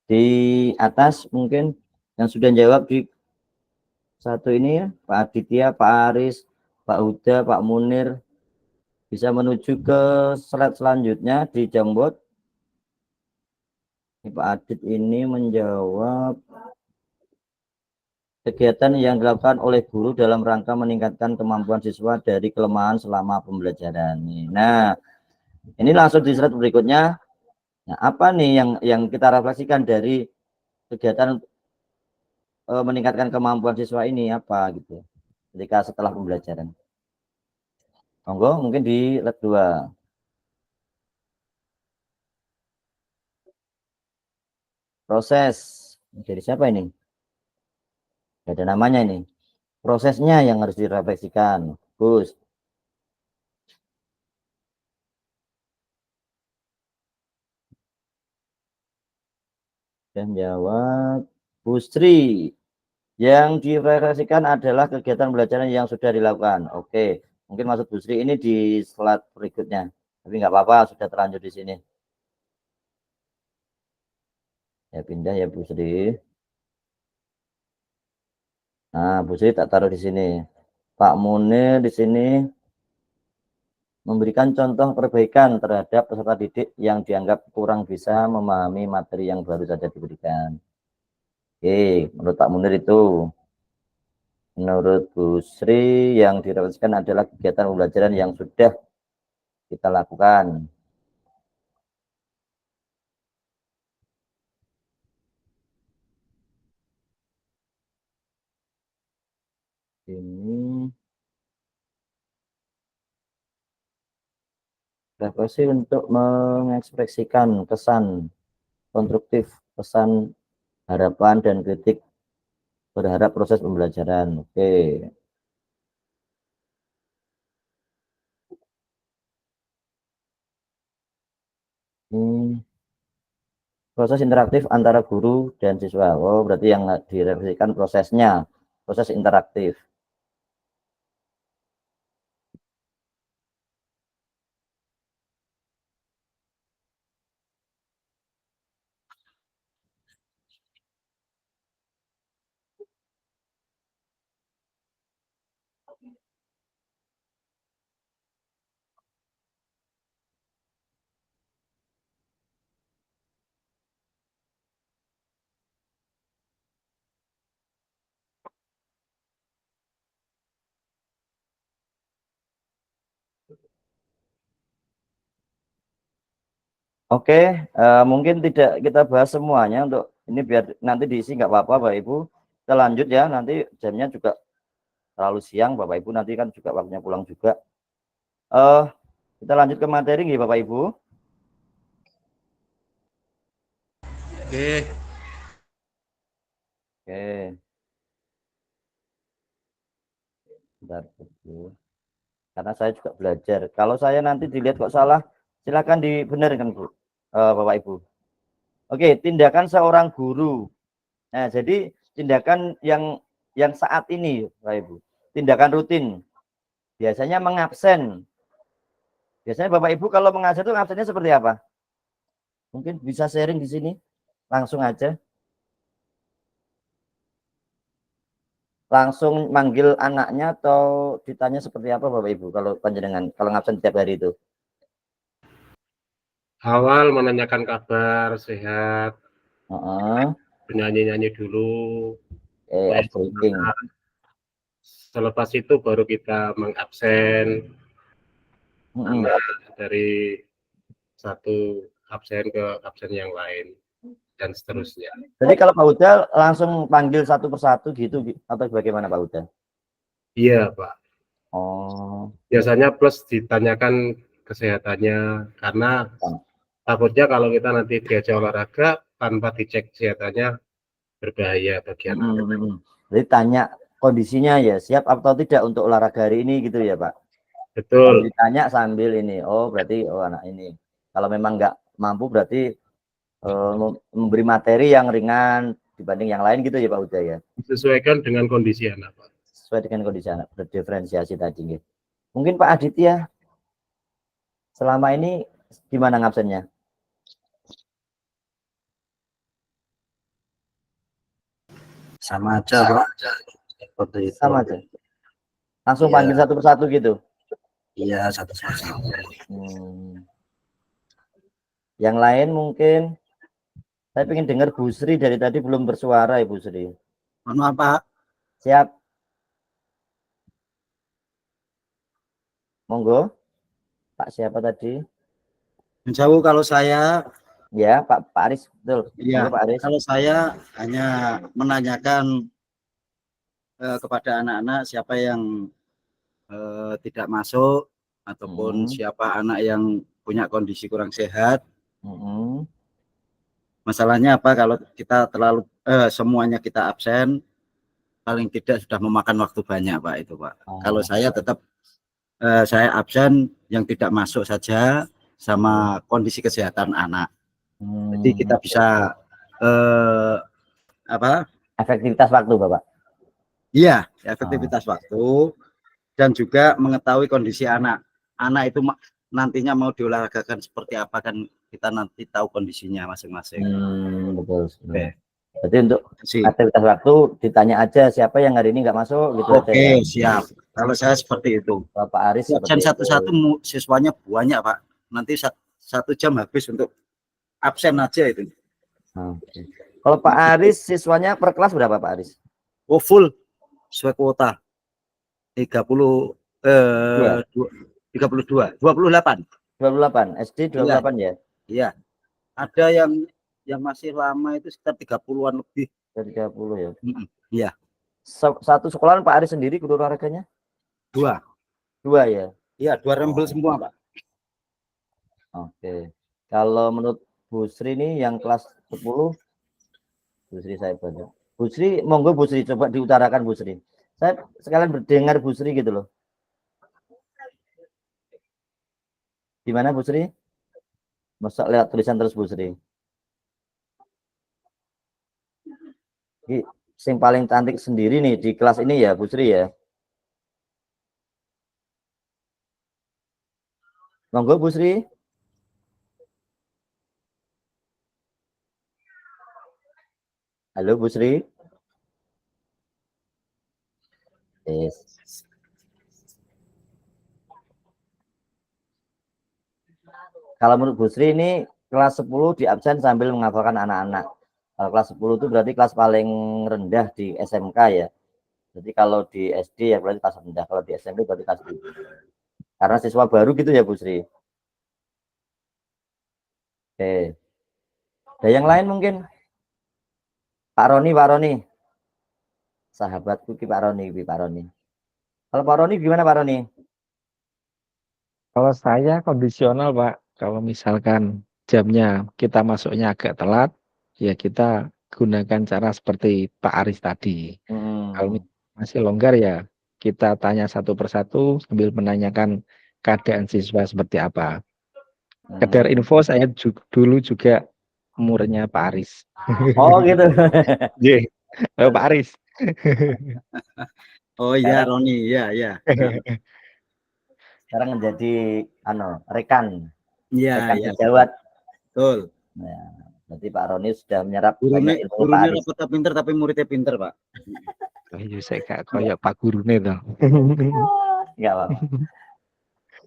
Di atas mungkin yang sudah jawab di satu ini ya, Pak Aditya, Pak Aris, Pak Huda, Pak Munir, bisa menuju ke slide selanjutnya di Jambot. Pak Adit ini menjawab kegiatan yang dilakukan oleh guru dalam rangka meningkatkan kemampuan siswa dari kelemahan selama pembelajaran. Nah, ini langsung di slide berikutnya. Nah, apa nih yang kita refleksikan dari kegiatan meningkatkan kemampuan siswa ini apa gitu ketika setelah pembelajaran? Monggo mungkin di slide 2. Proses dari siapa ini? Gak ada namanya ini. Prosesnya yang harus direfleksikan. Gus. Dan jawab Bu Sri. Yang direfleksikan adalah kegiatan belajar yang sudah dilakukan. Oke, mungkin maksud Bu Sri ini di slide berikutnya. Tapi nggak apa-apa, sudah terlanjur di sini. Ya pindah ya Bu Sri. Nah, Bu Sri tak taruh di sini. Pak Munir di sini memberikan contoh perbaikan terhadap peserta didik yang dianggap kurang bisa memahami materi yang baru saja diberikan. Oke, menurut Pak Munir itu. Menurut Bu Sri yang direfleksikan adalah kegiatan pembelajaran yang sudah kita lakukan. Ini refleksi untuk mengekspresikan kesan konstruktif, pesan harapan dan kritik berharap proses pembelajaran. Oke. Ini proses interaktif antara guru dan siswa. Oh, berarti yang direfleksikan prosesnya, proses interaktif. Oke, mungkin tidak kita bahas semuanya untuk ini biar nanti diisi nggak apa-apa Bapak Ibu. Kita lanjut ya, nanti jamnya juga terlalu siang Bapak Ibu, nanti kan juga waktunya pulang juga. Kita lanjut ke materi nggih Bapak Ibu. Oke. Oke. Bentar, Bu. Karena saya juga belajar. Kalau saya nanti dilihat kok salah, silakan dibenarkan Bu, Bapak Ibu. Oke, tindakan seorang guru. Nah, jadi tindakan yang saat ini, Bapak Ibu, tindakan rutin. Biasanya mengabsen. Biasanya Bapak Ibu kalau mengajar itu absennya seperti apa? Mungkin bisa sharing di sini, langsung aja. Langsung manggil anaknya atau ditanya seperti apa Bapak Ibu kalau panjenengan kalau ngabsen setiap hari itu? Awal menanyakan kabar, sehat, Heeh. bernyanyi-nyanyi dulu, Ice breaking. selepas itu baru kita mengabsen, karena dari satu absen ke absen yang lain, dan seterusnya. Jadi kalau Pak Huda langsung panggil satu persatu gitu atau bagaimana Pak Huda? Iya, Pak. Oh, Biasanya plus ditanyakan kesehatannya, karena takutnya kalau kita nanti diajak olahraga tanpa dicek kesehatannya berbahaya bagi anak. Jadi tanya kondisinya ya, siap atau tidak untuk olahraga hari ini gitu ya Pak? Betul. Ditanya sambil ini, oh berarti oh anak ini. Kalau memang nggak mampu berarti memberi materi yang ringan dibanding yang lain gitu ya Pak Huda ya? Disesuaikan dengan kondisi anak, Pak. Sesuai dengan kondisi anak, berdiferensiasi tadi. Gitu. Mungkin Pak Aditya, selama ini gimana ngabsennya? Sama aja, Pak. Seperti itu. Sama aja. Langsung Iya. panggil satu persatu gitu? Iya, satu-satu. Yang lain mungkin, saya ingin dengar Bu Sri dari tadi belum bersuara Ibu Sri. Mohon maaf, Pak. Siap. Monggo. Pak siapa tadi? Jauh kalau saya, Ya, Pak Aris, betul. iya, Monggo, Pak Aris. kalau saya hanya menanyakan kepada anak-anak siapa yang tidak masuk ataupun siapa anak yang punya kondisi kurang sehat. Masalahnya apa kalau kita terlalu semuanya kita absen, paling tidak sudah memakan waktu banyak Pak itu Pak. Kalau saya tetap saya absen yang tidak masuk saja sama kondisi kesehatan anak. Jadi kita bisa efektivitas waktu Bapak. Iya, efektivitas waktu dan juga mengetahui kondisi anak. Anak itu nantinya mau diolahragakan seperti apa kan kita nanti tahu kondisinya masing-masing. Betul. Jadi untuk aktivitas waktu ditanya aja siapa yang hari ini nggak masuk gitu. Oke, siap. Kalau saya seperti itu. Bapak Aris absen satu-satu siswanya banyak Pak. Nanti 1 jam habis untuk absen aja itu. Kalau Pak Aris siswanya per kelas berapa Pak Aris? Oh full sesuai kuota 32 28 SD 28 ya? Iya. Ada yang masih lama itu sekitar 30-an lebih. 30 ya? Iya. Satu sekolahan Pak Aris sendiri guru olahraganya? 2 ya? Iya, 2 rembel semua Pak. Oke. Kalau menurut Bu Sri ini yang kelas 10, Bu Sri saya baca. Bu Sri, monggo Bu Sri coba diutarakan Bu Sri. Saya sekalian berdengar Bu Sri gitu loh. Gimana Bu Sri? Masa lihat tulisan terus Bu Sri. Yang paling cantik sendiri nih di kelas ini ya Bu Sri ya. Monggo Bu Sri. Halo Bu Sri. Yes. Kalau menurut Bu Sri ini kelas 10 di absen sambil menghafalkan anak-anak. Kalau kelas 10 itu berarti kelas paling rendah di SMK ya. Jadi kalau di SD ya berarti kelas rendah, kalau di SMP berarti kelas 7. Karena siswa baru gitu ya Bu Sri. Oke. Ada yang lain mungkin? Pak Roni. Sahabatku Pak Roni. Kalau Pak Roni gimana Pak Roni? Kalau saya kondisional, Pak. Kalau misalkan jamnya kita masuknya agak telat, ya kita gunakan cara seperti Pak Aris tadi. Kalau masih longgar ya kita tanya satu persatu sambil menanyakan keadaan siswa seperti apa. Kedar info saya dulu juga muridnya Pak Aris. Oh gitu. Iya, Pak Aris. Oh iya Roni, iya. Sekarang menjadi rekan Iya. sejawat. Betul. Nah, berarti Pak Roni sudah menyerap Gurunya banyak ilmu Pak Aris. kota pinter tapi muridnya pinter, Pak. Ayo saya gak kayak Pak Gurune toh. Enggak apa-apa.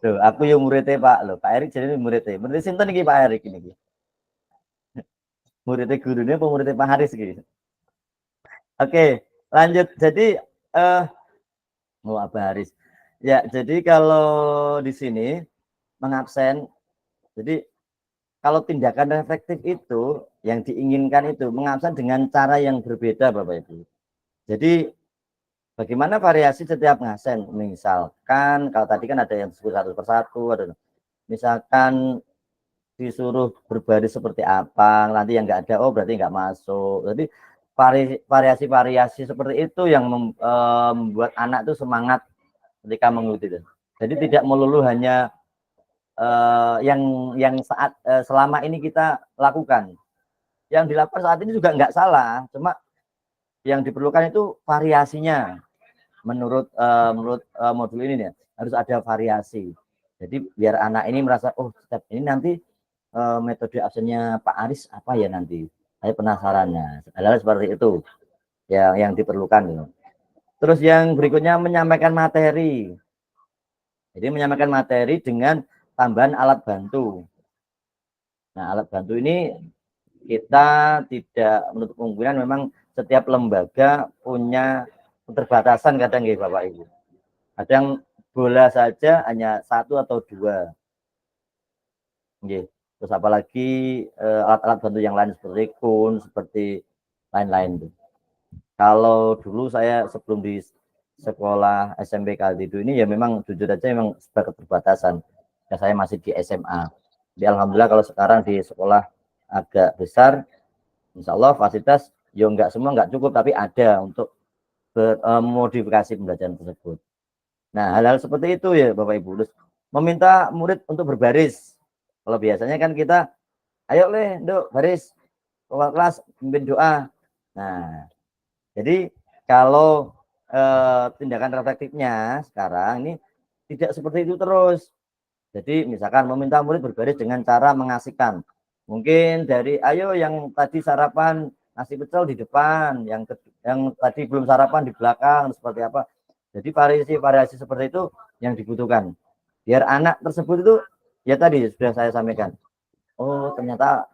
Loh, aku yang muridnya Pak. Loh, Pak Erik jadi muridnya. Muridnya sinten iki Pak Erik ini? Muridnya gurunya apa muridnya Pak Haris gitu. Oke, lanjut. Jadi Pak Haris. Ya, jadi kalau di sini mengabsen, jadi kalau tindakan reflektif itu yang diinginkan itu mengabsen dengan cara yang berbeda Bapak Ibu. Jadi bagaimana variasi setiap ngabsen? Misalkan kalau tadi kan ada yang disebut satu persatu, ada misalkan disuruh berbaris seperti apa, nanti yang nggak ada, oh berarti nggak masuk. Jadi variasi-variasi seperti itu yang membuat anak itu semangat ketika mengikuti itu. Jadi tidak melulu hanya yang saat selama ini kita lakukan. Yang dilakukan saat ini juga nggak salah, cuma yang diperlukan itu variasinya. Menurut modul ini nih, harus ada variasi. Jadi biar anak ini merasa, oh step ini nanti metode absennya Pak Aris apa ya nanti? Saya penasarannya. Hal-hal seperti itu yang diperlukan. Terus yang berikutnya menyampaikan materi. Jadi menyampaikan materi dengan tambahan alat bantu. Nah, alat bantu ini kita tidak menutup kemungkinan, memang setiap lembaga punya keterbatasan kadang ya Bapak Ibu. Kadang bola saja hanya 1 atau 2. Terus apalagi alat-alat bantu yang lain seperti kun, seperti lain-lain. Kalau dulu saya sebelum di sekolah SMP Kaltidu ini ya memang jujur aja memang sebagai keterbatasan. Ya, saya masih di SMA. Jadi alhamdulillah kalau sekarang di sekolah agak besar, insya Allah fasilitas ya nggak cukup, tapi ada untuk modifikasi pembelajaran tersebut. Nah, hal-hal seperti itu ya Bapak Ibu. Terus meminta murid untuk berbaris. Kalau biasanya kan kita, ayo Dok, baris kelas pimpin doa. Nah, jadi kalau tindakan reflektifnya sekarang ini tidak seperti itu terus. Jadi misalkan meminta murid berbaris dengan cara mengasihkan. Mungkin dari ayo yang tadi sarapan nasi pecel di depan, yang tadi belum sarapan di belakang, seperti apa. Jadi variasi seperti itu yang dibutuhkan. Biar anak tersebut itu ya tadi sudah saya sampaikan. Oh, ternyata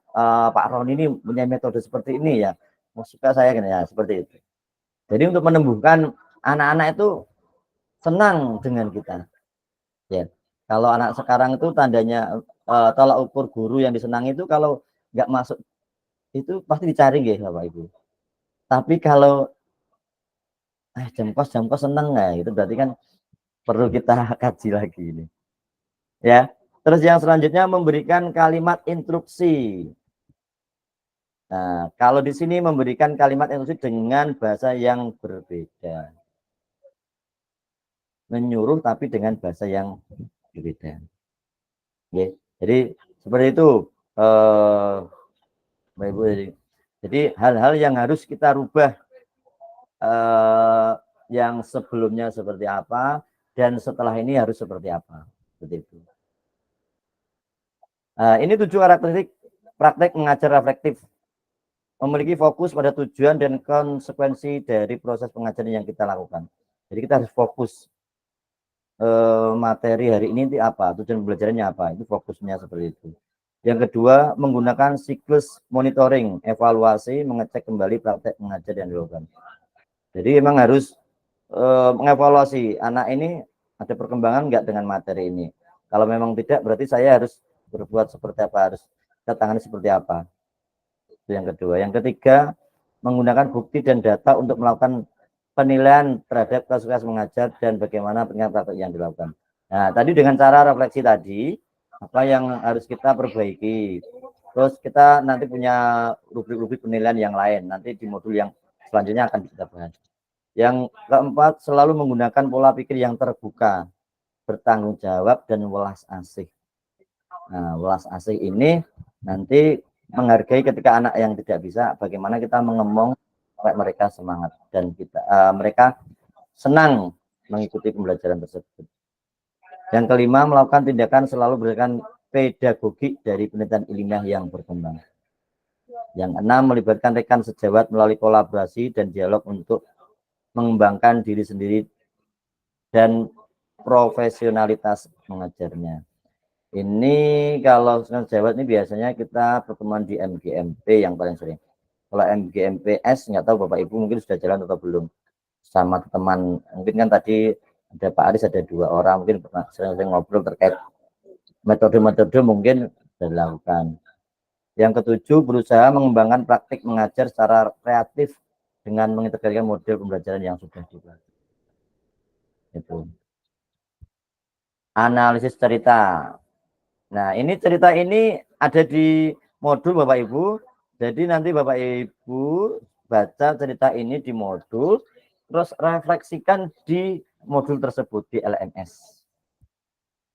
Pak Ron ini punya metode seperti ini ya. Suka saya ya seperti itu. Jadi untuk menumbuhkan anak-anak itu senang dengan kita. Ya. Kalau anak sekarang itu tandanya tolak ukur guru yang disenangi itu kalau nggak masuk itu pasti dicari ya Bapak Ibu. Tapi kalau jam kos seneng nggak, itu berarti kan perlu kita kaji lagi ini. Ya. Terus yang selanjutnya memberikan kalimat instruksi. Nah, kalau di sini memberikan kalimat instruksi dengan bahasa yang berbeda. Menyuruh tapi dengan bahasa yang berbeda. Ya, jadi seperti itu Bapak Ibu. Jadi hal-hal yang harus kita rubah, yang sebelumnya seperti apa dan setelah ini harus seperti apa, seperti itu. Ini 7 karakteristik praktek mengajar reflektif. Memiliki fokus pada tujuan dan konsekuensi dari proses pengajaran yang kita lakukan. Jadi kita harus fokus materi hari ini apa, tujuan pembelajarannya apa, itu fokusnya seperti itu. Yang kedua, menggunakan siklus monitoring, evaluasi, mengecek kembali praktek mengajar yang dilakukan. Jadi memang harus mengevaluasi anak ini ada perkembangan enggak dengan materi ini. Kalau memang tidak, berarti saya harus berbuat seperti apa, harus kita tangani seperti apa. Itu yang kedua. Yang ketiga, menggunakan bukti dan data untuk melakukan penilaian terhadap kasus mengajar dan bagaimana penilaian praktek yang dilakukan. Nah, tadi dengan cara refleksi tadi, apa yang harus kita perbaiki. Terus kita nanti punya rubrik-rubrik penilaian yang lain. Nanti di modul yang selanjutnya akan kita bahas. Yang keempat, selalu menggunakan pola pikir yang terbuka, bertanggung jawab, dan welas asih. Nah, welas asih ini nanti menghargai ketika anak yang tidak bisa, bagaimana kita mengemong sampai mereka semangat dan kita mereka senang mengikuti pembelajaran tersebut. Yang kelima, melakukan tindakan selalu berdasarkan pedagogik dari penelitian ilmiah yang berkembang. Yang enam, melibatkan rekan sejawat melalui kolaborasi dan dialog untuk mengembangkan diri sendiri dan profesionalitas mengajarnya. Ini kalau sejawat ini biasanya kita pertemuan di MGMP yang paling sering. Kalau MGMPS nggak tahu Bapak Ibu mungkin sudah jalan atau belum sama teman. Mungkin kan tadi ada Pak Aris, ada 2 orang, mungkin pernah sering ngobrol terkait metode-metode mungkin sudah dilakukan. Yang ketujuh, berusaha mengembangkan praktik mengajar secara kreatif dengan mengintegrasikan model pembelajaran yang sudah dibahas. Itu. Analisis cerita. Nah, ini cerita ini ada di modul Bapak Ibu. Jadi nanti Bapak Ibu baca cerita ini di modul, terus refleksikan di modul tersebut di LMS.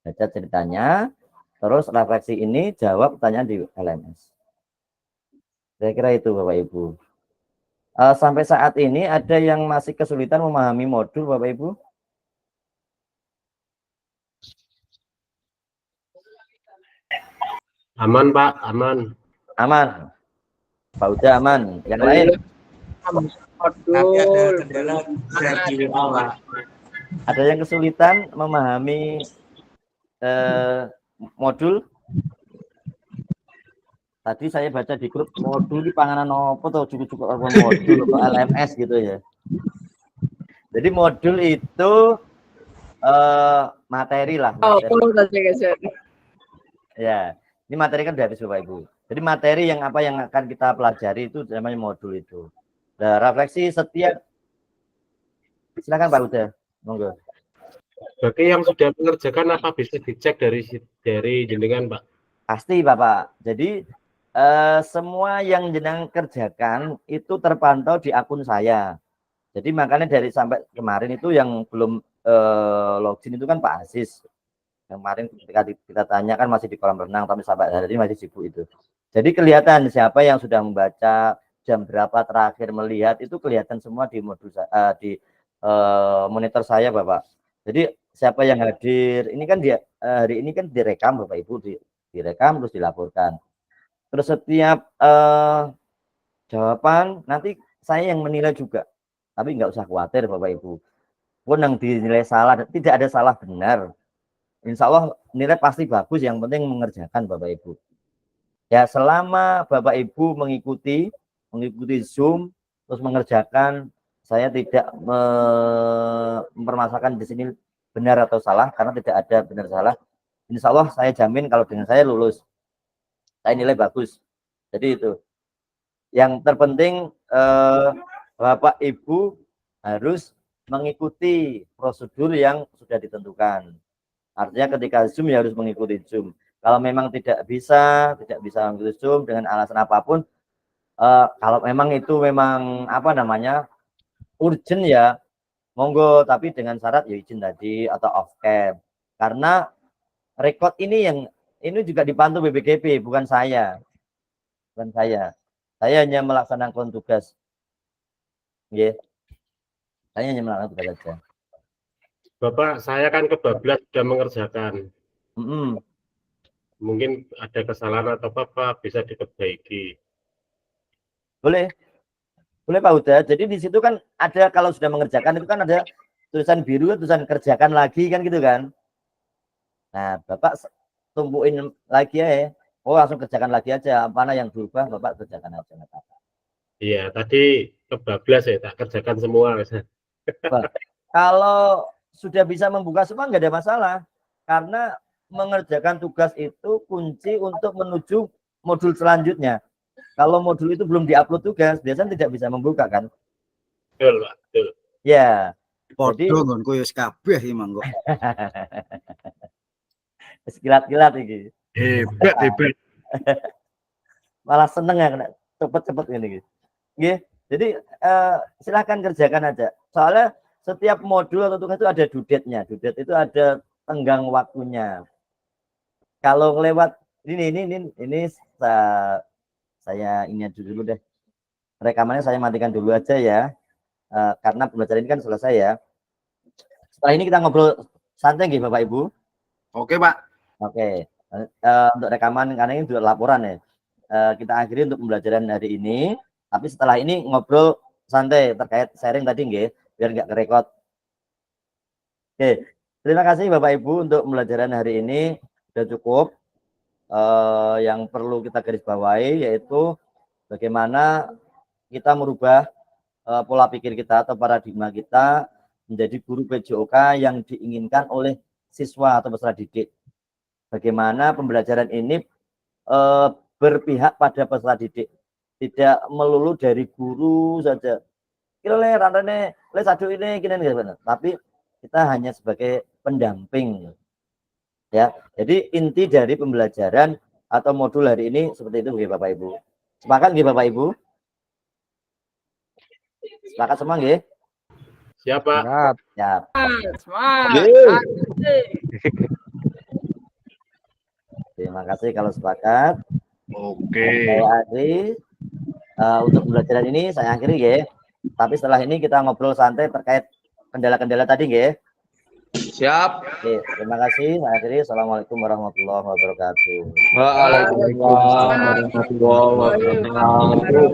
Baca ceritanya, terus refleksi ini, jawab pertanyaan di LMS. Saya kira itu Bapak Ibu. Sampai saat ini ada yang masih kesulitan memahami modul Bapak Ibu? Aman Pak, aman. Aman. Pak Uda aman. Yang lain? Ada yang kesulitan memahami modul? Tadi saya baca di grup modul di panganan apa atau cukup-cukup modul atau LMS gitu ya. Jadi modul itu materi lah. Ya, ini materi kan dari Bapak Ibu. Jadi materi yang apa yang akan kita pelajari itu namanya modul itu. Nah, refleksi setiap. Silakan Pak Uda, monggo. Bagi yang sudah mengerjakan apa bisa dicek dari jenengan Pak? Pasti Bapak. Jadi semua yang jenengan kerjakan itu terpantau di akun saya. Jadi makanya dari sampai kemarin itu yang belum login itu kan Pak Aziz. Kemarin ketika kita tanya kan masih di kolam renang, tapi sampai hari ini masih sibuk itu. Jadi kelihatan siapa yang sudah membaca, jam berapa terakhir melihat, itu kelihatan semua di modul di monitor saya Bapak. Jadi siapa yang hadir, ini kan hari ini kan direkam Bapak Ibu, direkam terus dilaporkan. Terus setiap jawaban nanti saya yang menilai juga, tapi nggak usah khawatir Bapak Ibu. Pun yang dinilai salah, tidak ada salah benar. Insya Allah nilai pasti bagus, yang penting mengerjakan Bapak Ibu. Ya selama Bapak Ibu mengikuti Zoom, terus mengerjakan, saya tidak mempermasalahkan di sini benar atau salah, karena tidak ada benar salah. Insya Allah saya jamin kalau dengan saya lulus, saya nilai bagus. Jadi itu. Yang terpenting Bapak Ibu harus mengikuti prosedur yang sudah ditentukan. Artinya ketika Zoom ya harus mengikuti Zoom. Kalau memang tidak bisa mengikuti Zoom dengan alasan apapun, kalau memang itu memang apa namanya urgent ya, monggo, tapi dengan syarat ya izin tadi atau off cam. Karena rekod ini juga dipantau BPGP, bukan saya. Bukan saya. Saya hanya melaksanakan tugas. Yeah. Saya hanya melaksanakan tugas saja. Bapak, saya kan kebablas sudah mengerjakan. Mungkin ada kesalahan atau apa bisa diperbaiki. Boleh Pak Uda. Jadi di situ kan ada, kalau sudah mengerjakan itu kan ada tulisan biru, tulisan kerjakan lagi kan gitu kan. Nah, Bapak tumpuin lagi ya. Oh, langsung kerjakan lagi aja. Mana yang berubah Bapak kerjakan aja. Iya, tadi kebablas ya, tak kerjakan semua. Kalau sudah bisa membuka semua nggak ada masalah, karena mengerjakan tugas itu kunci untuk menuju modul selanjutnya. Kalau modul itu belum diupload tugas, biasanya tidak bisa membuka kan? Betul, Pak. Betul. Ya. Podo Jadi nggonku wis kabeh iki mangko. kilat-kilat iki. Hebat, hebat. Malah seneng ya kena cepet-cepet ini gitu. Nggih. Jadi silahkan kerjakan aja. Soalnya setiap modul atau tugas itu ada due date-nya. Due date itu ada tenggang waktunya. Kalau lewat ini saya ini dulu deh. Rekamannya saya matikan dulu aja ya. Karena pembelajaran ini kan selesai ya. Setelah ini kita ngobrol santai nggih Bapak Ibu. Oke, Pak. Oke. Untuk rekaman karena ini juga laporan ya. Kita akhiri untuk pembelajaran hari ini. Tapi setelah ini ngobrol santai terkait sharing tadi nggih, biar nggak kerekod. Oke. Terima kasih Bapak Ibu untuk pembelajaran hari ini. Sudah cukup. Yang perlu kita garis bawahi yaitu bagaimana kita merubah pola pikir kita atau paradigma kita menjadi guru PJOK yang diinginkan oleh siswa atau peserta didik. Bagaimana pembelajaran ini berpihak pada peserta didik, tidak melulu dari guru saja. Kira rantane les aduh ini gini tapi kita hanya sebagai pendamping. Ya, jadi inti dari pembelajaran atau modul hari ini seperti itu nggih Bapak Ibu. Sepakat nggih Bapak Ibu? Sepakat semua nggih? Siapa? Siap. Semangat. Terima kasih kalau sepakat. Oke. Saya akhiri untuk pembelajaran ini saya akhiri ya. Tapi setelah ini kita ngobrol santai terkait kendala-kendala tadi ya. Siap. Oke, terima kasih. Saya akhiri. Assalamualaikum warahmatullahi wabarakatuh. Waalaikumsalam warahmatullahi wabarakatuh.